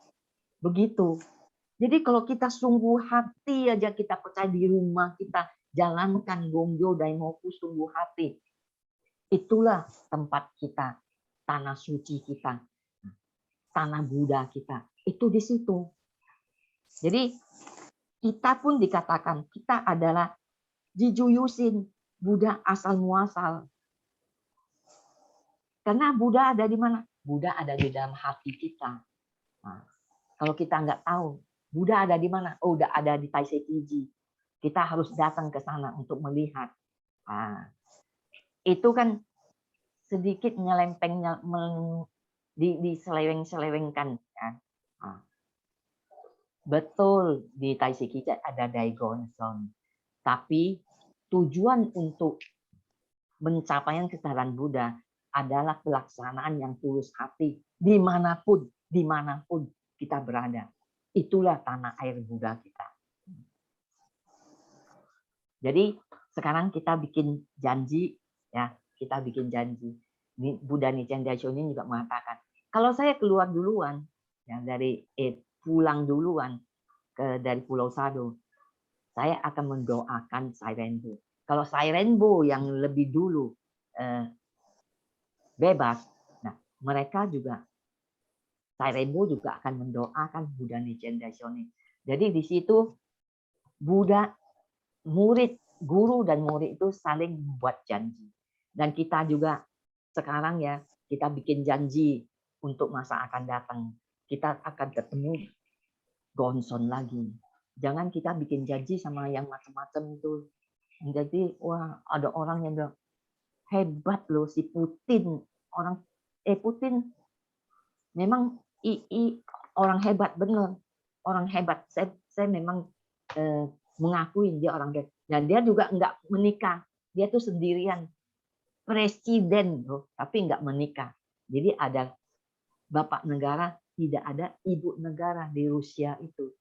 S2: Begitu. Jadi kalau kita sungguh hati aja, kita percaya di rumah, kita jalankan Gongyo Daimoku sungguh hati. Itulah tempat kita, tanah suci kita, tanah Buddha kita. Itu di situ. Jadi kita pun dikatakan kita adalah Jijuyusin, Buddha asal muasal. Karena Buddha ada di mana? Buddha ada di dalam hati kita. Nah, kalau kita nggak tahu Buddha ada di mana, udah ada di Taisei-Kiji. Kita harus datang ke sana untuk melihat. Itu kan sedikit nyelempengnya, diseleweng-selewengkan. Kan? Betul di Taisei-Kiji ada Daigonson. Tapi tujuan untuk pencapaian kesadaran Buddha adalah pelaksanaan yang tulus hati dimanapun kita berada. Itulah tanah air Buddha kita. Jadi sekarang kita bikin janji, ya kita bikin janji. Buddha Nichiren Daishonin juga mengatakan, kalau saya keluar duluan, ya dari pulang duluan dari Pulau Sado, saya akan mendoakan Sai Renbo. Kalau Sai Renbo yang lebih dulu bebas, nah mereka juga Sai Renbo juga akan mendoakan Buddha Nichiren Daishonin. Jadi di situ Buddha, murid, guru dan murid itu saling membuat janji. Dan kita juga sekarang ya kita bikin janji untuk masa akan datang. Kita akan ketemu Gonson lagi. Jangan kita bikin janji sama yang macam-macam itu. Jadi wah ada orang yang bilang hebat loh si Putin. Putin memang orang hebat benar. Orang hebat. Saya memang mengakui dia orang hebat. Dan dia juga nggak menikah. Dia tuh sendirian. Presiden loh, tapi nggak menikah. Jadi ada bapak negara, tidak ada ibu negara di Rusia itu.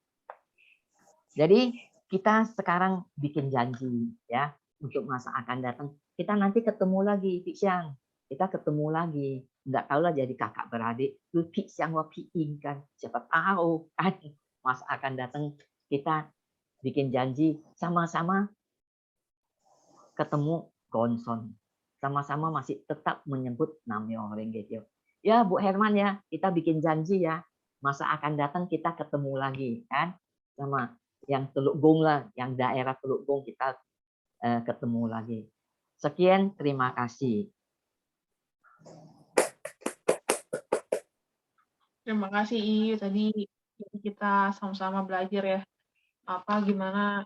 S2: Jadi kita sekarang bikin janji ya untuk masa akan datang. Kita nanti ketemu lagi, Pi Xiang. Kita ketemu lagi. Enggak tahu lah jadi kakak beradik. Lu Pi Xiang wa Pi Ying kan. Siapa tahu kan masa akan datang kita bikin janji sama-sama ketemu Gonson. Sama-sama masih tetap menyebut Namyo Renge Kyo. Ya Bu Herman ya, kita bikin janji ya. Masa akan datang kita ketemu lagi kan. Sama yang Teluk Gong lah, yang daerah Teluk Gong kita ketemu lagi. Sekian, terima kasih.
S3: Terima kasih Iyu, tadi kita sama-sama belajar ya apa gimana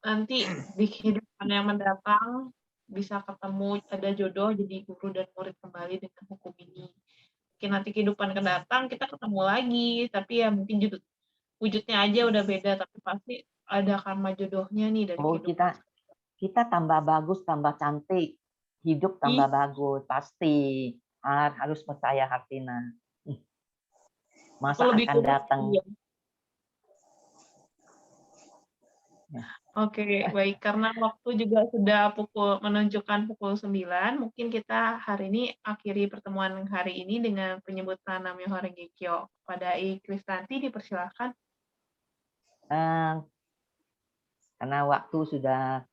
S3: nanti di kehidupan yang mendatang bisa ketemu ada jodoh jadi guru dan murid kembali dengan hukum ini. Mungkin nanti kehidupan kedatang kita ketemu lagi, tapi ya mungkin wujudnya aja udah beda, tapi pasti ada karma jodohnya nih dari
S2: Oh,
S3: kehidupan.
S2: kita tambah bagus, tambah cantik, hidup tambah bagus, pasti. Harus percaya Hartina. Masa akan datang.
S3: Oke, baik. Karena waktu juga sudah menunjukkan pukul 9, mungkin kita hari ini akhiri pertemuan hari ini dengan penyebutan Namyo Renge Kyo. Pada I Kristanti dipersilakan.
S2: Karena waktu sudah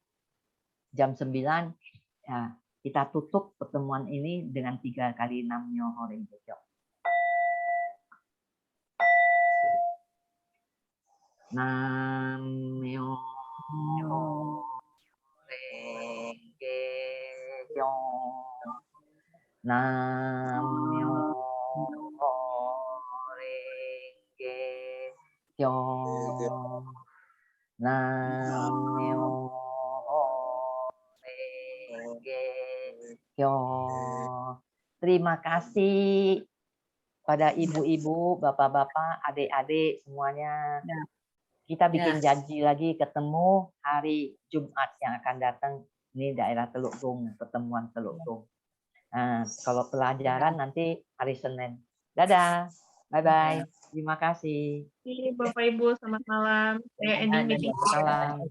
S2: jam 9, ya, kita tutup pertemuan ini dengan 3 kali Namyo Renge Kyo. Namyo Renge Kyo. Namyo Renge Kyo. Namyo Renge Kyo. Terima kasih pada ibu-ibu, bapak-bapak, adik-adik semuanya. Kita bikin janji lagi ketemu hari Jumat yang akan datang. Ini daerah Teluk Gong, pertemuan Teluk Gong. Nah, kalau pelajaran nanti hari Senin. Dadah. Bye-bye. Terima kasih.
S3: Bapak Ibu, selamat malam. Saya ending meeting.
S2: Salam.